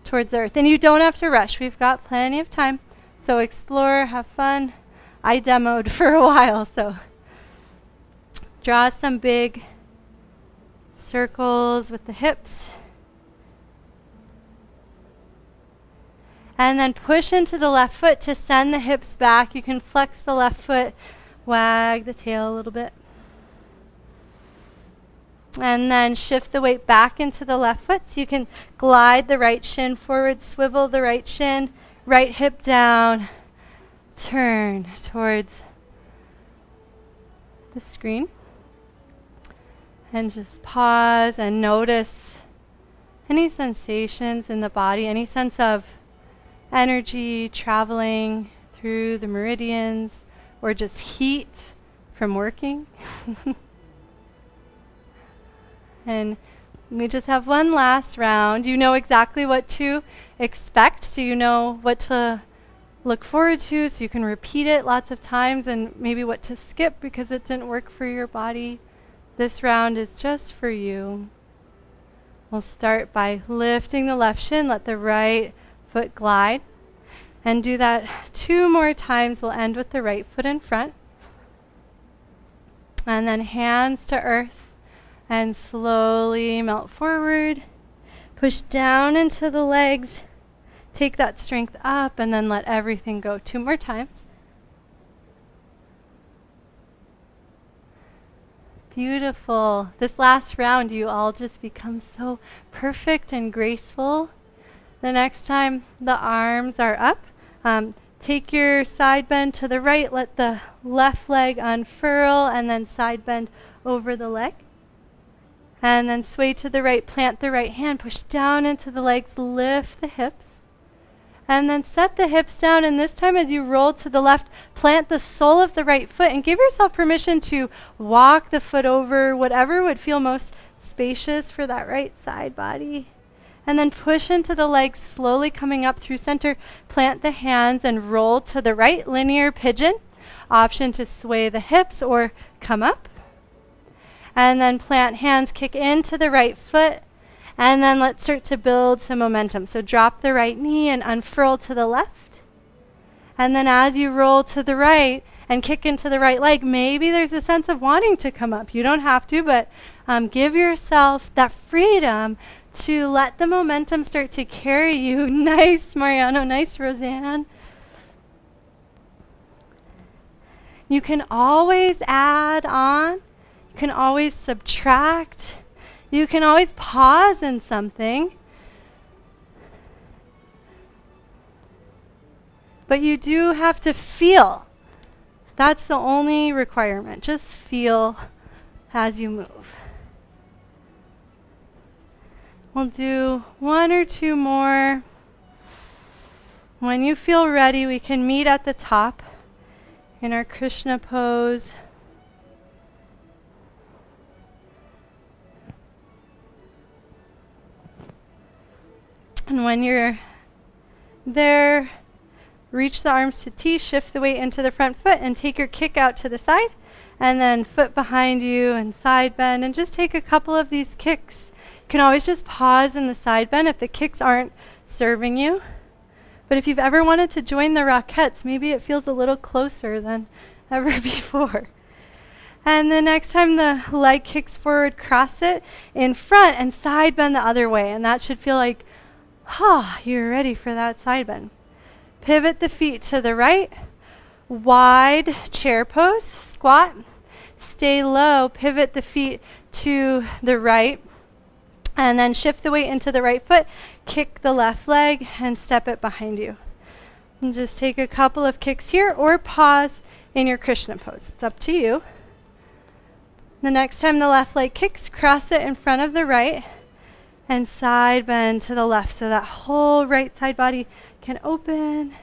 towards the earth. And you don't have to rush. We've got plenty of time. So explore, have fun. I demoed for a while, so draw some big circles with the hips. And then push into the left foot to send the hips back. You can flex the left foot, wag the tail a little bit. And then shift the weight back into the left foot. So you can glide the right shin forward, swivel the right shin, right hip down, turn towards the screen. And just pause and notice any sensations in the body, any sense of energy traveling through the meridians, or just heat from working. And we just have one last round. You know exactly what to expect, so you know what to look forward to, so you can repeat it lots of times, and maybe what to skip because it didn't work for your body. This round is just for you. We'll start by lifting the left shin, let the right foot glide, and do that 2 more times. We'll end with the right foot in front. And then hands to earth and slowly melt forward. Push down into the legs. Take that strength up and then let everything go. 2 more times. Beautiful. This last round, you all just become so perfect and graceful. The next time the arms are up, take your side bend to the right, let the left leg unfurl, and then side bend over the leg. And then sway to the right, plant the right hand, push down into the legs, lift the hips. And then set the hips down, and this time as you roll to the left, plant the sole of the right foot and give yourself permission to walk the foot over, whatever would feel most spacious for that right side body. And then push into the legs, slowly coming up through center. Plant the hands and roll to the right, linear pigeon. Option to sway the hips or come up. And then plant hands, kick into the right foot. And then let's start to build some momentum. So drop the right knee and unfurl to the left. And then as you roll to the right and kick into the right leg, maybe there's a sense of wanting to come up. You don't have to, but give yourself that freedom to let the momentum start to carry you. Nice, Mariano. Nice, Roseanne. You can always add on. You can always subtract. You can always pause in something. But you do have to feel. That's the only requirement. Just feel as you move. We'll do one or two more. When you feel ready, we can meet at the top in our Krishna pose. And when you're there, reach the arms to T, shift the weight into the front foot, and take your kick out to the side. And then foot behind you and side bend. And just take a couple of these kicks. You can always just pause in the side bend if the kicks aren't serving you. But if you've ever wanted to join the Rockettes, maybe it feels a little closer than ever before. And the next time the leg kicks forward, cross it in front and side bend the other way. And that should feel like, you're ready for that side bend. Pivot the feet to the right. Wide chair pose, squat. Stay low, pivot the feet to the right. And then shift the weight into the right foot, kick the left leg, and step it behind you. And just take a couple of kicks here, or pause in your Krishna pose. It's up to you. The next time the left leg kicks, cross it in front of the right, and side bend to the left, so that whole right side body can open.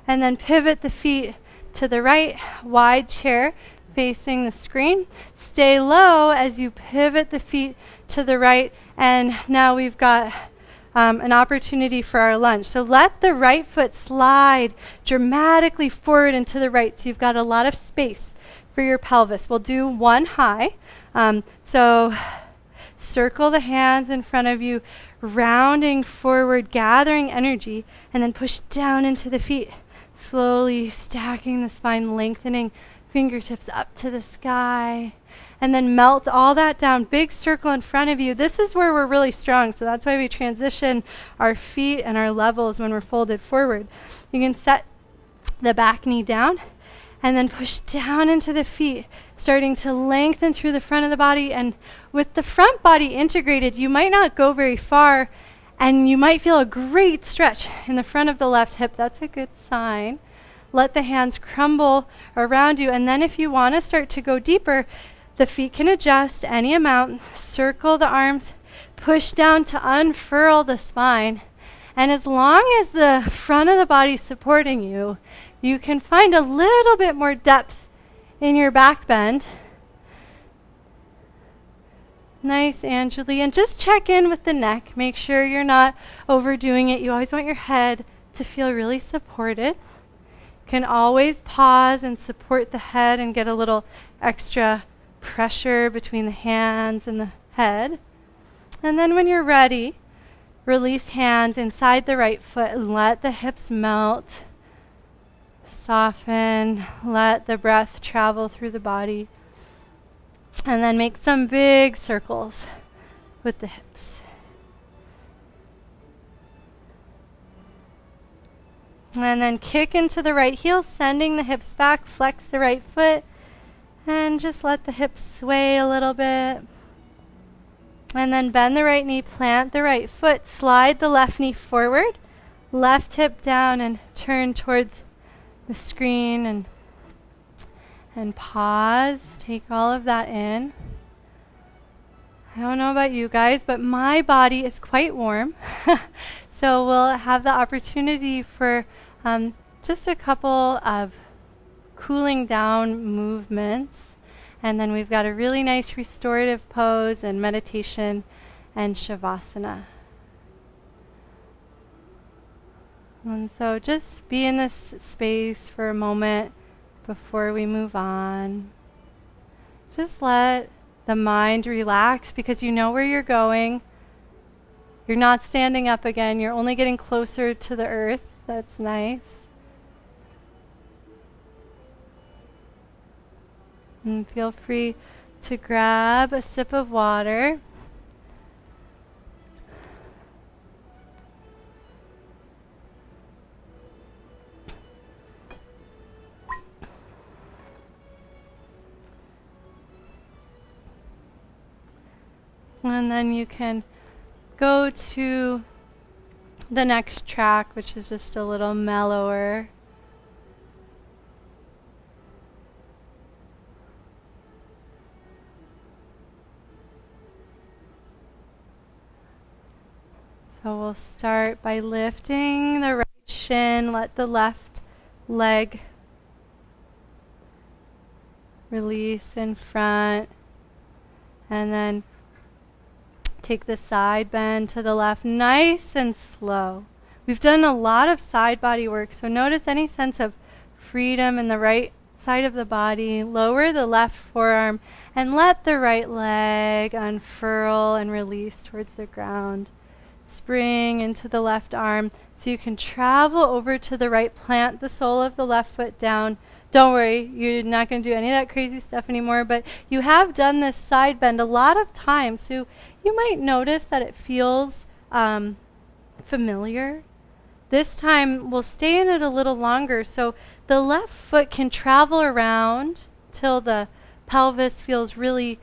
And then pivot the feet to the right, wide chair facing the screen. Stay low as you pivot the feet to the right. And now we've got an opportunity for our lunge. So let the right foot slide dramatically forward and to the right. So you've got a lot of space for your pelvis. We'll do one high. So circle the hands in front of you, rounding forward, gathering energy, and then push down into the feet. Slowly stacking the spine, lengthening fingertips up to the sky. And then melt all that down. Big circle in front of you. This is where we're really strong. So that's why we transition our feet and our levels when we're folded forward. You can set the back knee down and then push down into the feet, starting to lengthen through the front of the body. And with the front body integrated, you might not go very far, and you might feel a great stretch in the front of the left hip. That's a good sign. Let the hands crumble around you. And then if you want to start to go deeper, the feet can adjust any amount. Circle the arms, push down to unfurl the spine. And as long as the front of the body is supporting you, you can find a little bit more depth in your back bend. Nice, Angeli. And just check in with the neck. Make sure you're not overdoing it. You always want your head to feel really supported. You can always pause and support the head and get a little extra pressure between the hands and the head. And then when you're ready, release hands inside the right foot and let the hips melt. Soften, let the breath travel through the body. And then make some big circles with the hips. And then kick into the right heel, sending the hips back, flex the right foot, and just let the hips sway a little bit. And then bend the right knee, plant the right foot, slide the left knee forward, left hip down, and turn towards the screen and pause. Take all of that in. I don't know about you guys, but my body is quite warm. So we'll have the opportunity for just a couple of cooling down movements. And then we've got a really nice restorative pose and meditation and Savasana. And so just be in this space for a moment before we move on. Just let the mind relax because you know where you're going. You're not standing up again. You're only getting closer to the earth. That's nice. And feel free to grab a sip of water. And then you can go to the next track, which is just a little mellower. So we'll start by lifting the right shin, let the left leg release in front, and then take the side bend to the left, nice and slow. We've done a lot of side body work, so notice any sense of freedom in the right side of the body. Lower the left forearm and let the right leg unfurl and release towards the ground. Spring into the left arm so you can travel over to the right, plant the sole of the left foot down. Don't worry, you're not going to do any of that crazy stuff anymore, but you have done this side bend a lot of times, so you might notice that it feels familiar. This time we'll stay in it a little longer, so the left foot can travel around till the pelvis feels really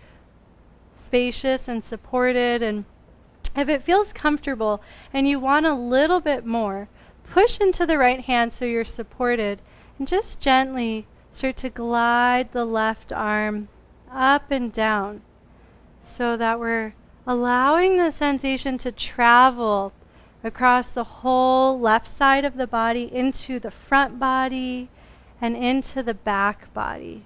spacious and supported. And if it feels comfortable and you want a little bit more, push into the right hand so you're supported. And just gently start to glide the left arm up and down so that we're allowing the sensation to travel across the whole left side of the body into the front body and into the back body.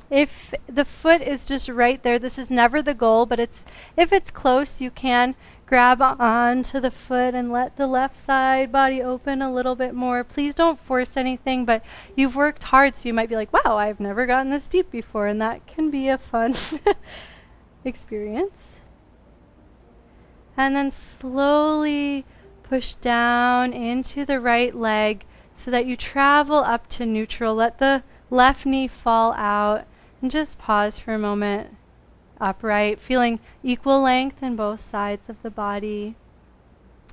If the foot is just right there, this is never the goal, but if it's close, you can grab onto the foot and let the left side body open a little bit more. Please don't force anything, but you've worked hard, so you might be like, wow, I've never gotten this deep before, and that can be a fun experience. And then slowly push down into the right leg so that you travel up to neutral. Let the left knee fall out. And just pause for a moment, upright, feeling equal length in both sides of the body.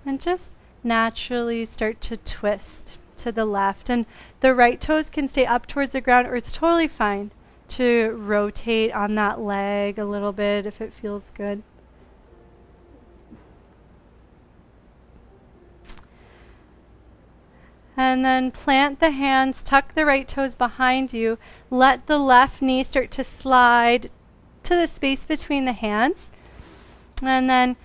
And just naturally start to twist to the left. And the right toes can stay up towards the ground, or it's totally fine to rotate on that leg a little bit if it feels good. And then plant the hands, tuck the right toes behind you. Let the left knee start to slide to the space between the hands. And then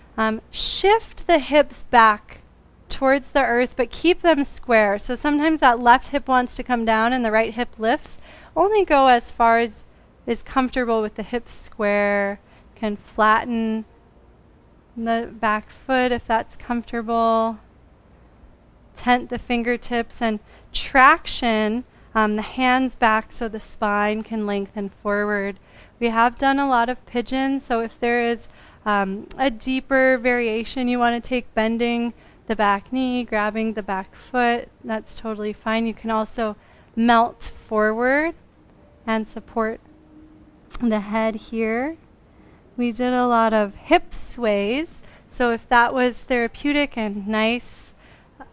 shift the hips back towards the earth, but keep them square. So sometimes that left hip wants to come down and the right hip lifts. Only go as far as is comfortable with the hips square. You can flatten the back foot if that's comfortable. Tent the fingertips and traction the hands back so the spine can lengthen forward. We have done a lot of pigeons, so if there is a deeper variation you want to take, bending the back knee, grabbing the back foot, that's totally fine. You can also melt forward and support the head here. We did a lot of hip sways, so if that was therapeutic and nice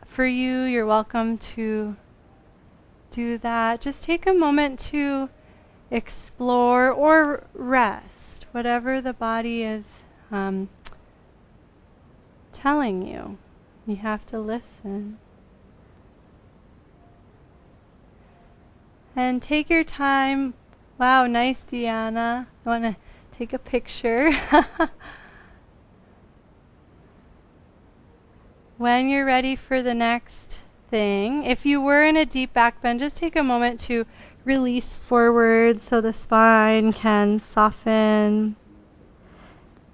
for you, you're welcome to do that. Just take a moment to explore or rest, whatever the body is telling you. You have to listen. And take your time. Wow, nice, Deanna. I want to take a picture. When you're ready for the next thing, if you were in a deep back bend, just take a moment to release forward so the spine can soften.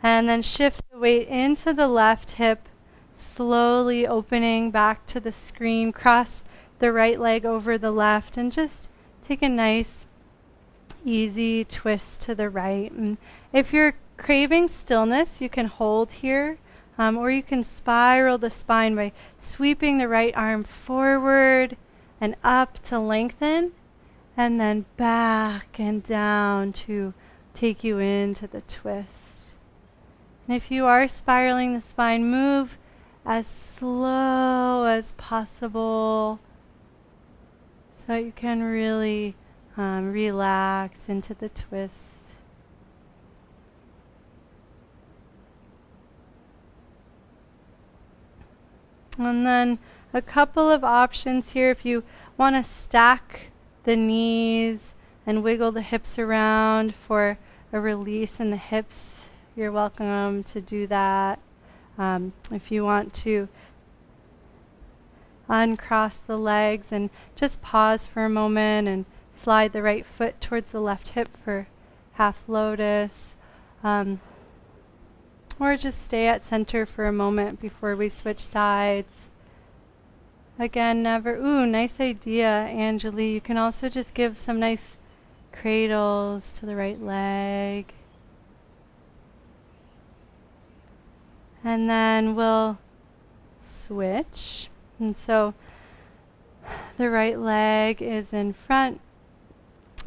And then shift the weight into the left hip, slowly opening back to the screen. Cross the right leg over the left and just take a nice, easy twist to the right. And if you're craving stillness, you can hold here. Or you can spiral the spine by sweeping the right arm forward and up to lengthen, and then back and down to take you into the twist. And if you are spiraling the spine, move as slow as possible so that you can really relax into the twist. And then a couple of options here. If you want to stack the knees and wiggle the hips around for a release in the hips, you're welcome to do that. If you want to uncross the legs and just pause for a moment and slide the right foot towards the left hip for half lotus. Or just stay at center for a moment before we switch sides. Again, never, nice idea, Angeli. You can also just give some nice cradles to the right leg. And then we'll switch. And so the right leg is in front.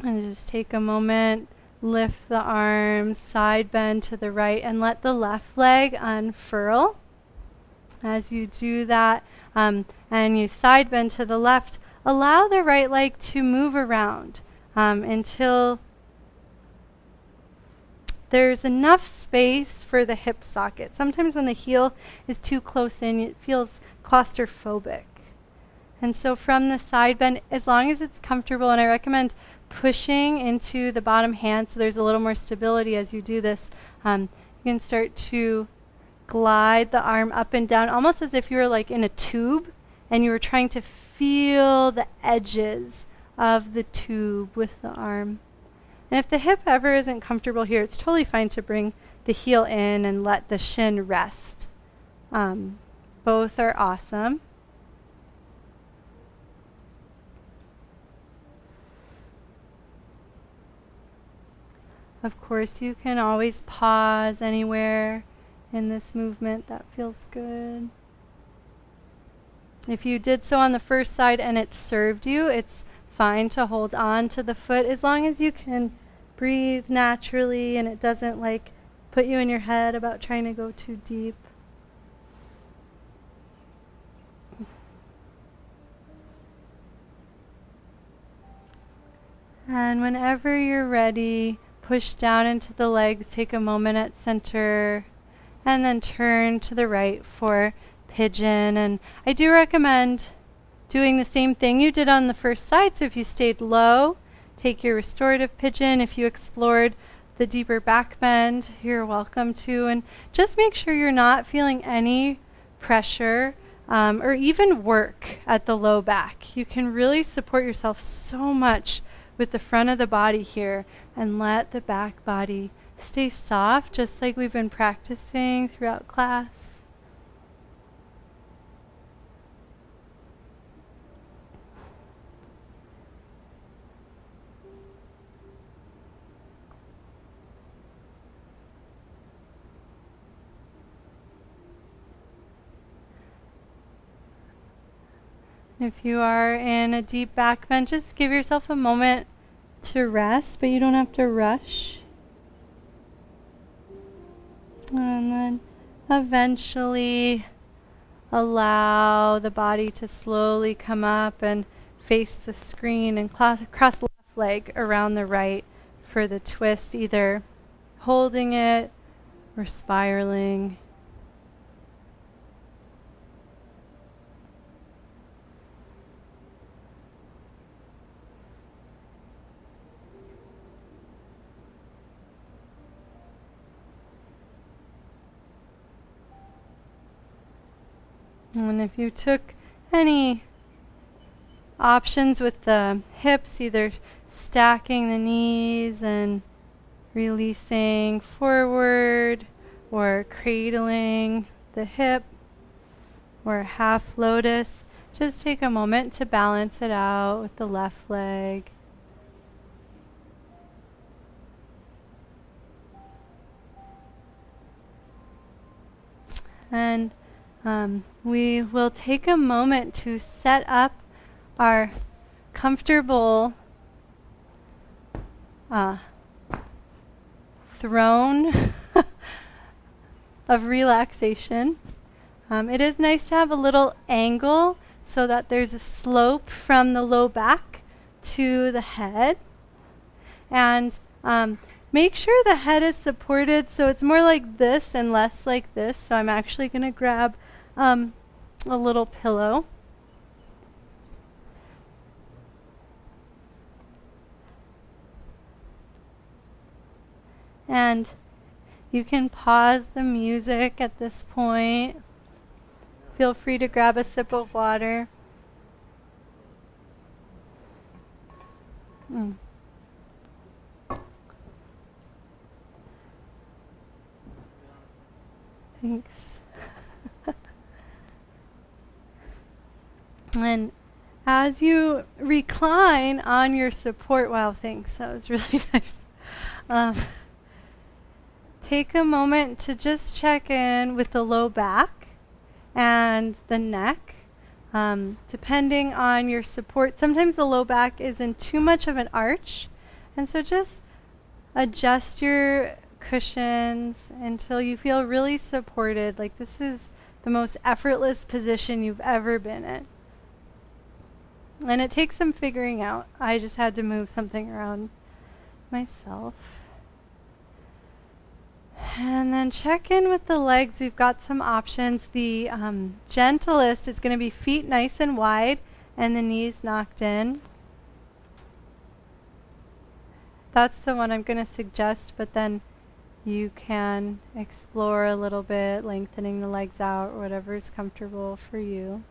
And just take a moment. Lift the arms, side bend to the right, and let the left leg unfurl. As you do that, and you side bend to the left, allow the right leg to move around until there's enough space for the hip socket. Sometimes when the heel is too close in, it feels claustrophobic. And so from the side bend, as long as it's comfortable, and I recommend pushing into the bottom hand so there's a little more stability as you do this. You can start to glide the arm up and down, almost as if you were like in a tube and you were trying to feel the edges of the tube with the arm. And if the hip ever isn't comfortable here, it's totally fine to bring the heel in and let the shin rest. Both are awesome. Of course, you can always pause anywhere in this movement. That feels good. If you did so on the first side and it served you, it's fine to hold on to the foot as long as you can breathe naturally and it doesn't like put you in your head about trying to go too deep. And whenever you're ready, push down into the legs, take a moment at center, and then turn to the right for pigeon. And I do recommend doing the same thing you did on the first side. So if you stayed low, take your restorative pigeon. If you explored the deeper back bend, you're welcome to. And just make sure you're not feeling any pressure or even work at the low back. You can really support yourself so much with the front of the body here, and let the back body stay soft, just like we've been practicing throughout class. If you are in a deep back bend, just give yourself a moment to rest, but you don't have to rush. And then eventually allow the body to slowly come up and face the screen and cross the left leg around the right for the twist, either holding it or spiraling. And if you took any options with the hips, either stacking the knees and releasing forward, or cradling the hip, or half lotus, just take a moment to balance it out with the left leg. And we will take a moment to set up our comfortable throne of relaxation. It is nice to have a little angle so that there's a slope from the low back to the head. And make sure the head is supported so it's more like this and less like this. So I'm actually going to grab a little pillow. And you can pause the music at this point. Feel free to grab a sip of water. Thanks. And as you recline on your support, wow, thanks, that was really nice. Take a moment to just check in with the low back and the neck. Depending on your support, sometimes the low back is in too much of an arch, and so just adjust your cushions until you feel really supported, like this is the most effortless position you've ever been in. And it takes some figuring out. I just had to move something around myself. And then check in with the legs. We've got some options. The gentlest is going to be feet nice and wide and the knees knocked in. That's the one I'm going to suggest, but then you can explore a little bit, lengthening the legs out, or whatever is comfortable for you.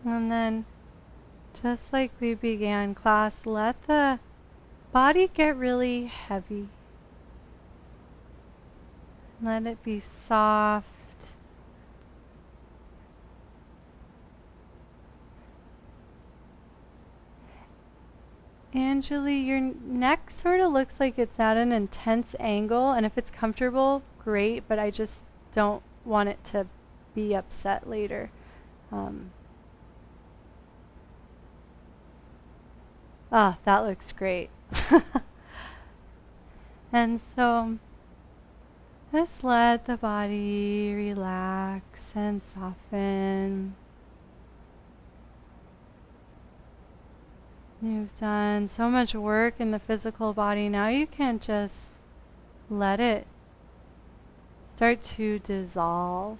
And then, just like we began class, let the body get really heavy. Let it be soft. Angeli, your neck sort of looks like it's at an intense angle, and if it's comfortable, great, but I just don't want it to be upset later. That looks great. And so just let the body relax and soften. You've done so much work in the physical body. Now you can just let it start to dissolve.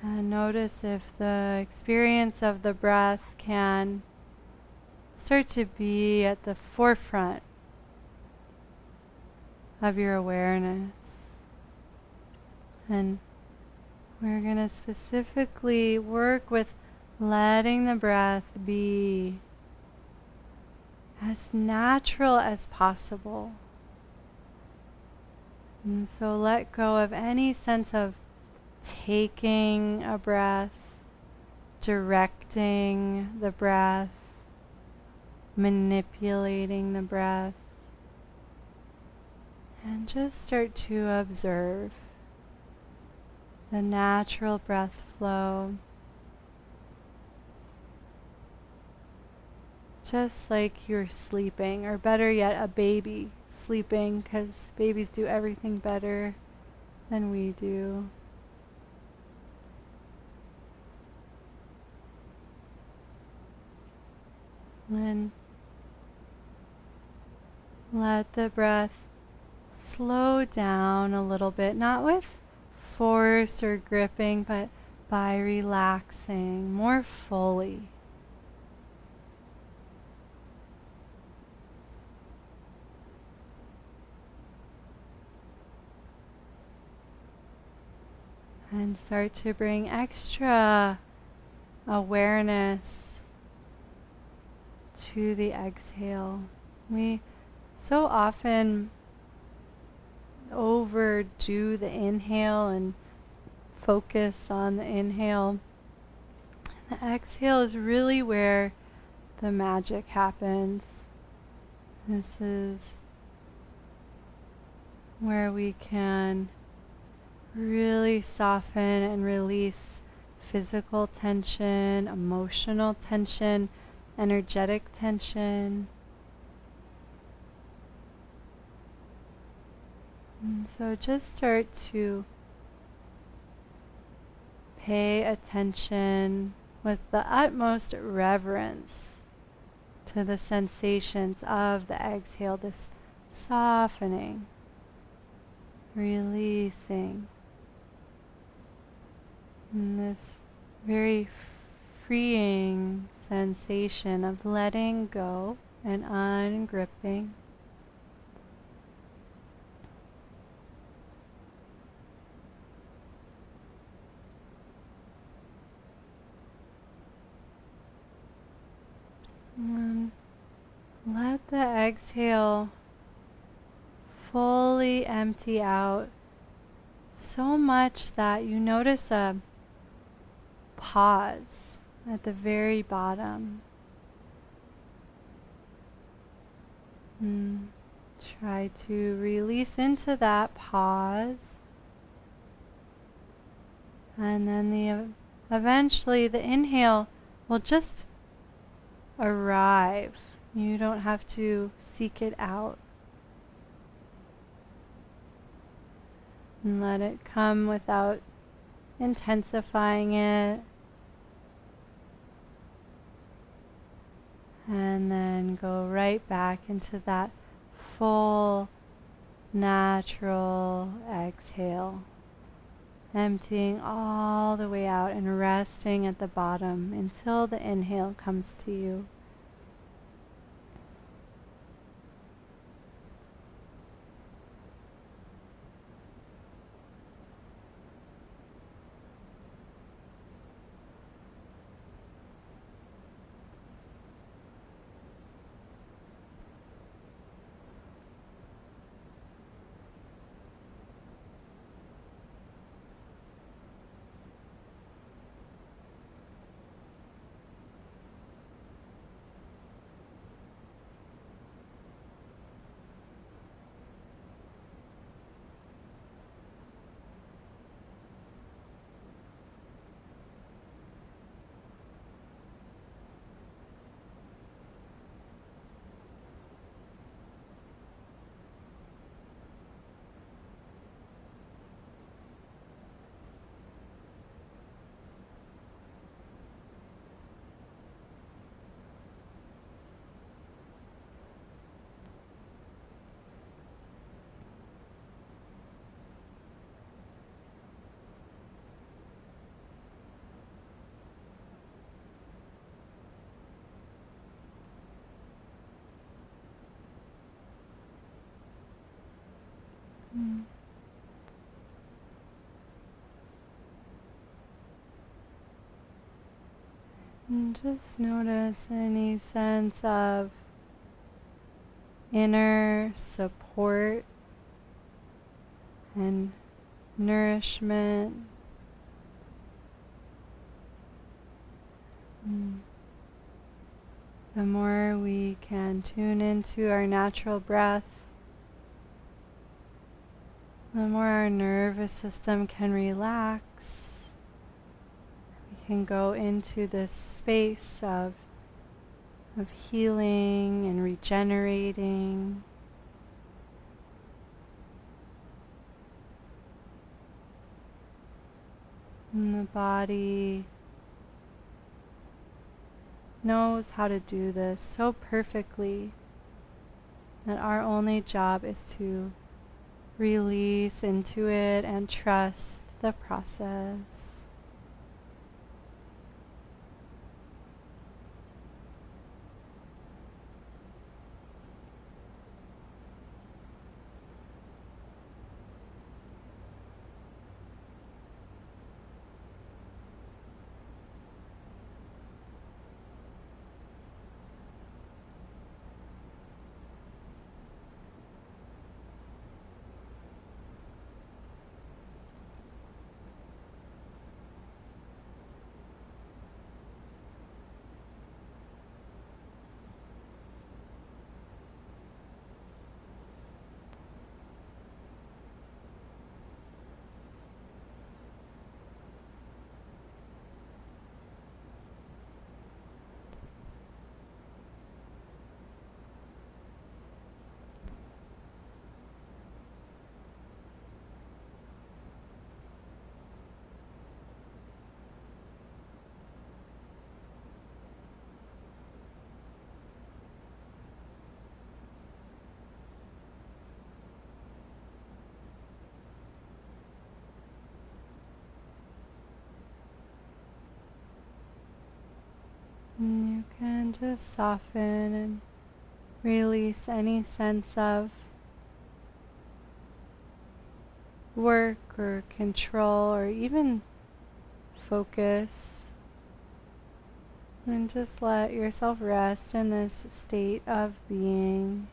And notice if the experience of the breath can start to be at the forefront of your awareness. And we're going to specifically work with letting the breath be as natural as possible. And so let go of any sense of taking a breath, directing the breath, manipulating the breath, and just start to observe the natural breath flow. Just like you're sleeping, or better yet, a baby sleeping, because babies do everything better than we do. And let the breath slow down a little bit, not with force or gripping, but by relaxing more fully. And start to bring extra awareness to the exhale. We so often overdo the inhale and focus on the inhale. The exhale is really where the magic happens. This is where we can really soften and release physical tension, emotional tension, energetic tension. And so just start to pay attention with the utmost reverence to the sensations of the exhale, this softening, releasing, and this very freeing sensation of letting go and ungripping. And let the exhale fully empty out so much that you notice a pause at the very bottom. And try to release into that pause. And then eventually the inhale will just arrive. You don't have to seek it out. And let it come without intensifying it. And then go right back into that full, natural exhale. Emptying all the way out and resting at the bottom until the inhale comes to you. And just notice any sense of inner support and nourishment. The more we can tune into our natural breath, the more our nervous system can relax. We can go into this space of healing and regenerating. And the body knows how to do this so perfectly that our only job is to release into it and trust the process. And you can just soften and release any sense of work or control or even focus. And just let yourself rest in this state of being.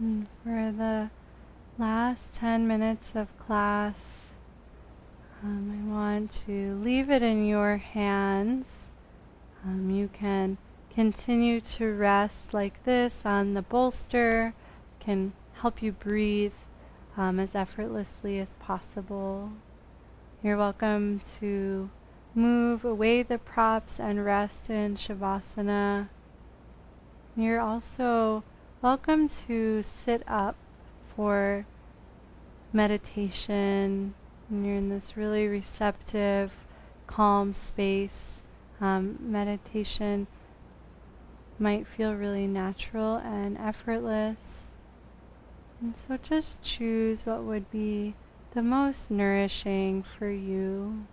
And for the last 10 minutes of class, I want to leave it in your hands. You can continue to rest like this on the bolster, can help you breathe as effortlessly as possible. You're welcome to move away the props and rest in Savasana. You're also welcome to sit up for meditation. And you're in this really receptive, calm space. Meditation might feel really natural and effortless. And so just choose what would be the most nourishing for you.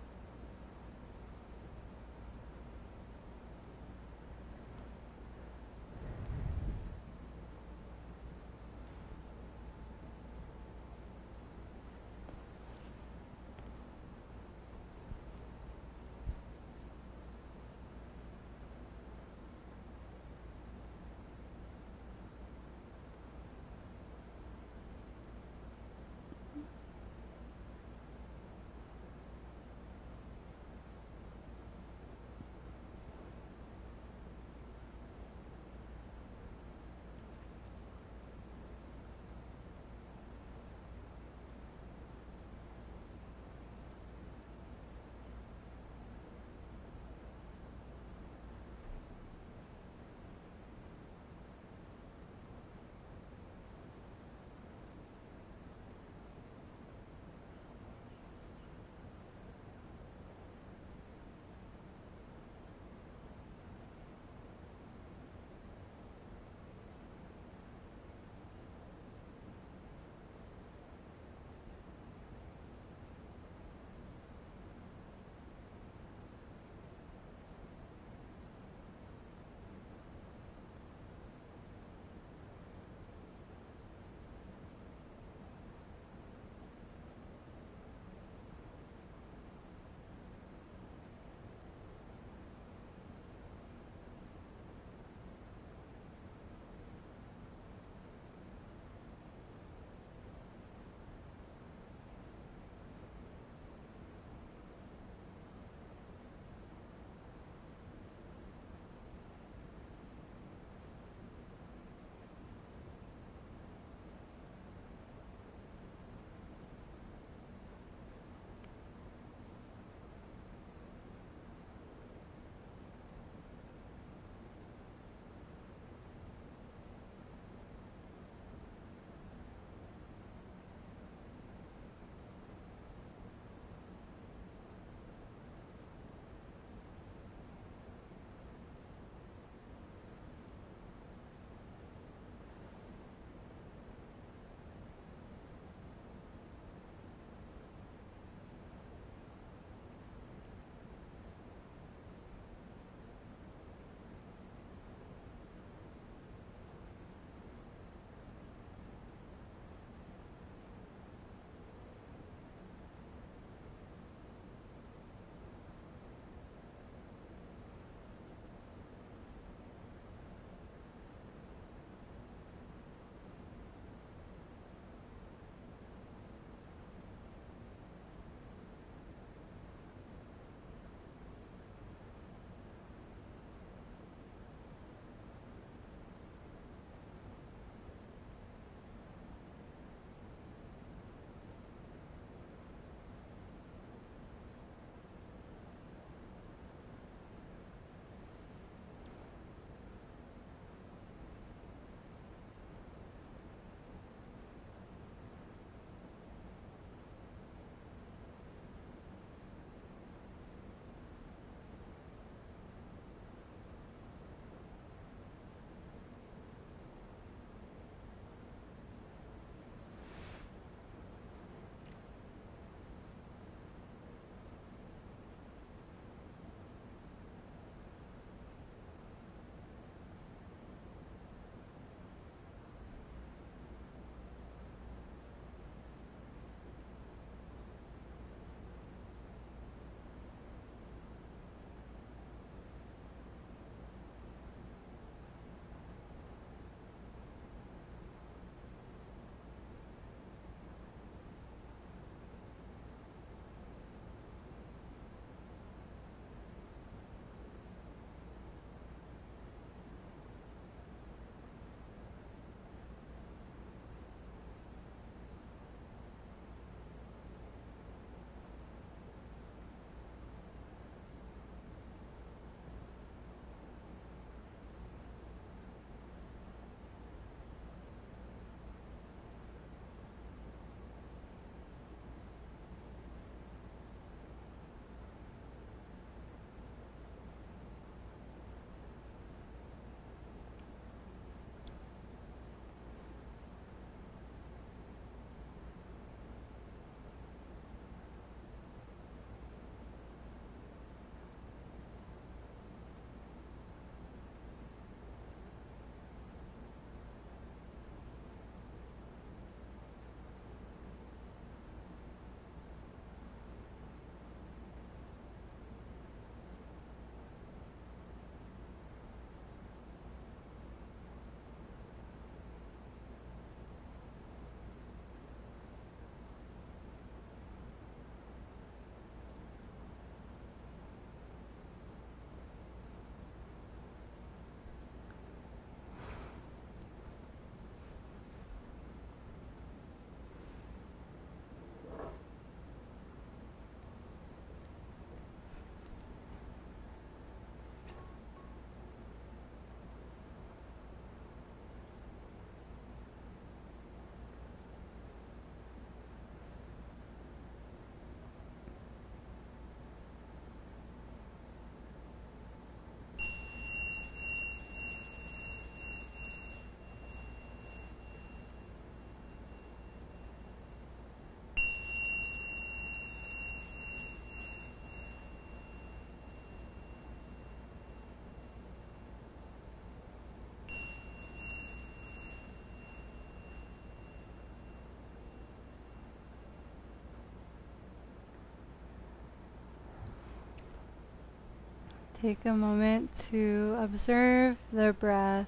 take a moment to observe the breath.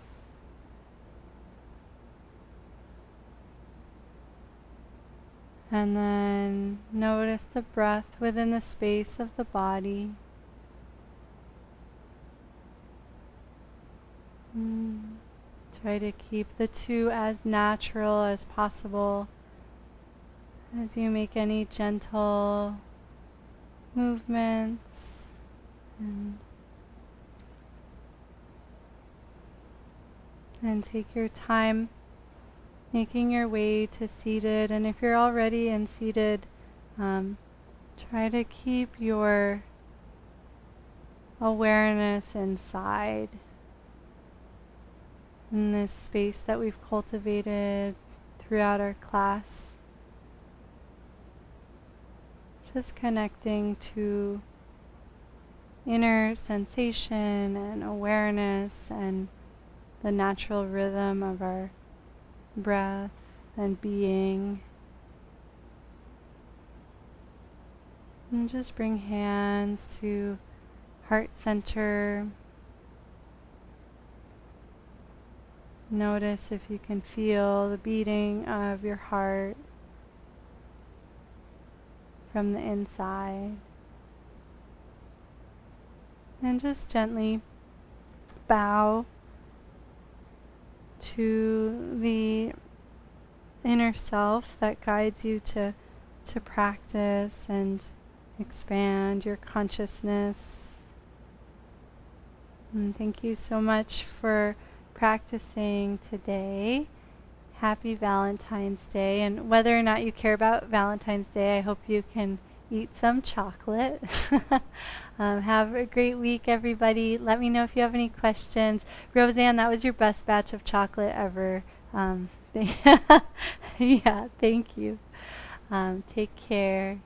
And then notice the breath within the space of the body. Try to keep the two as natural as possible as you make any gentle movements. And take your time making your way to seated. And if you're already in seated, try to keep your awareness inside, in this space that we've cultivated throughout our class. Just connecting to inner sensation and awareness and the natural rhythm of our breath and being. And just bring hands to heart center. Notice if you can feel the beating of your heart from the inside. And just gently bow to the inner self that guides you to practice and expand your consciousness. And thank you so much for practicing today. Happy Valentine's Day. And whether or not you care about Valentine's Day, I hope you can eat some chocolate. Have a great week, everybody. Let me know if you have any questions. Roseanne, that was your best batch of chocolate ever. Yeah, thank you. Take care.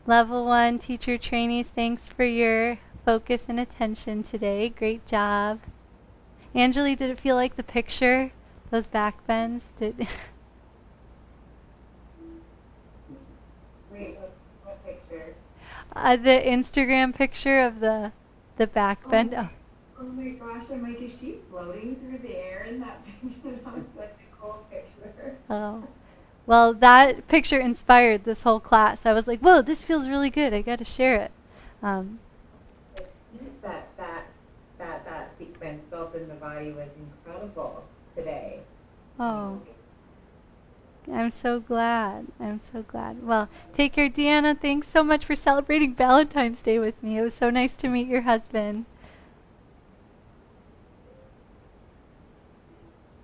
Level 1 teacher trainees, thanks for your focus and attention today. Great job. Angeli, did it feel like the picture? Those back bends? Wait, what picture? The Instagram picture of the back bend. Oh my gosh, I'm like, is she floating through the air in that picture? That was such a cool picture. Oh. Well, that picture inspired this whole class. I was like, whoa, this feels really good. I got to share it. That sequence felt in the body was incredible today. Oh, I'm so glad. I'm so glad. Well, take care, Deanna. Thanks so much for celebrating Valentine's Day with me. It was so nice to meet your husband.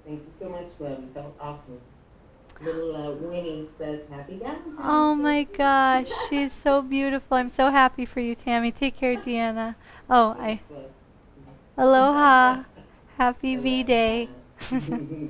Thank you so much, love. You felt awesome. Little Winnie says, Happy Valentine's Day. Oh my gosh, she's so beautiful. I'm so happy for you, Tammy. Take care, Deanna. Oh, aloha. Happy V-Day. Namaste.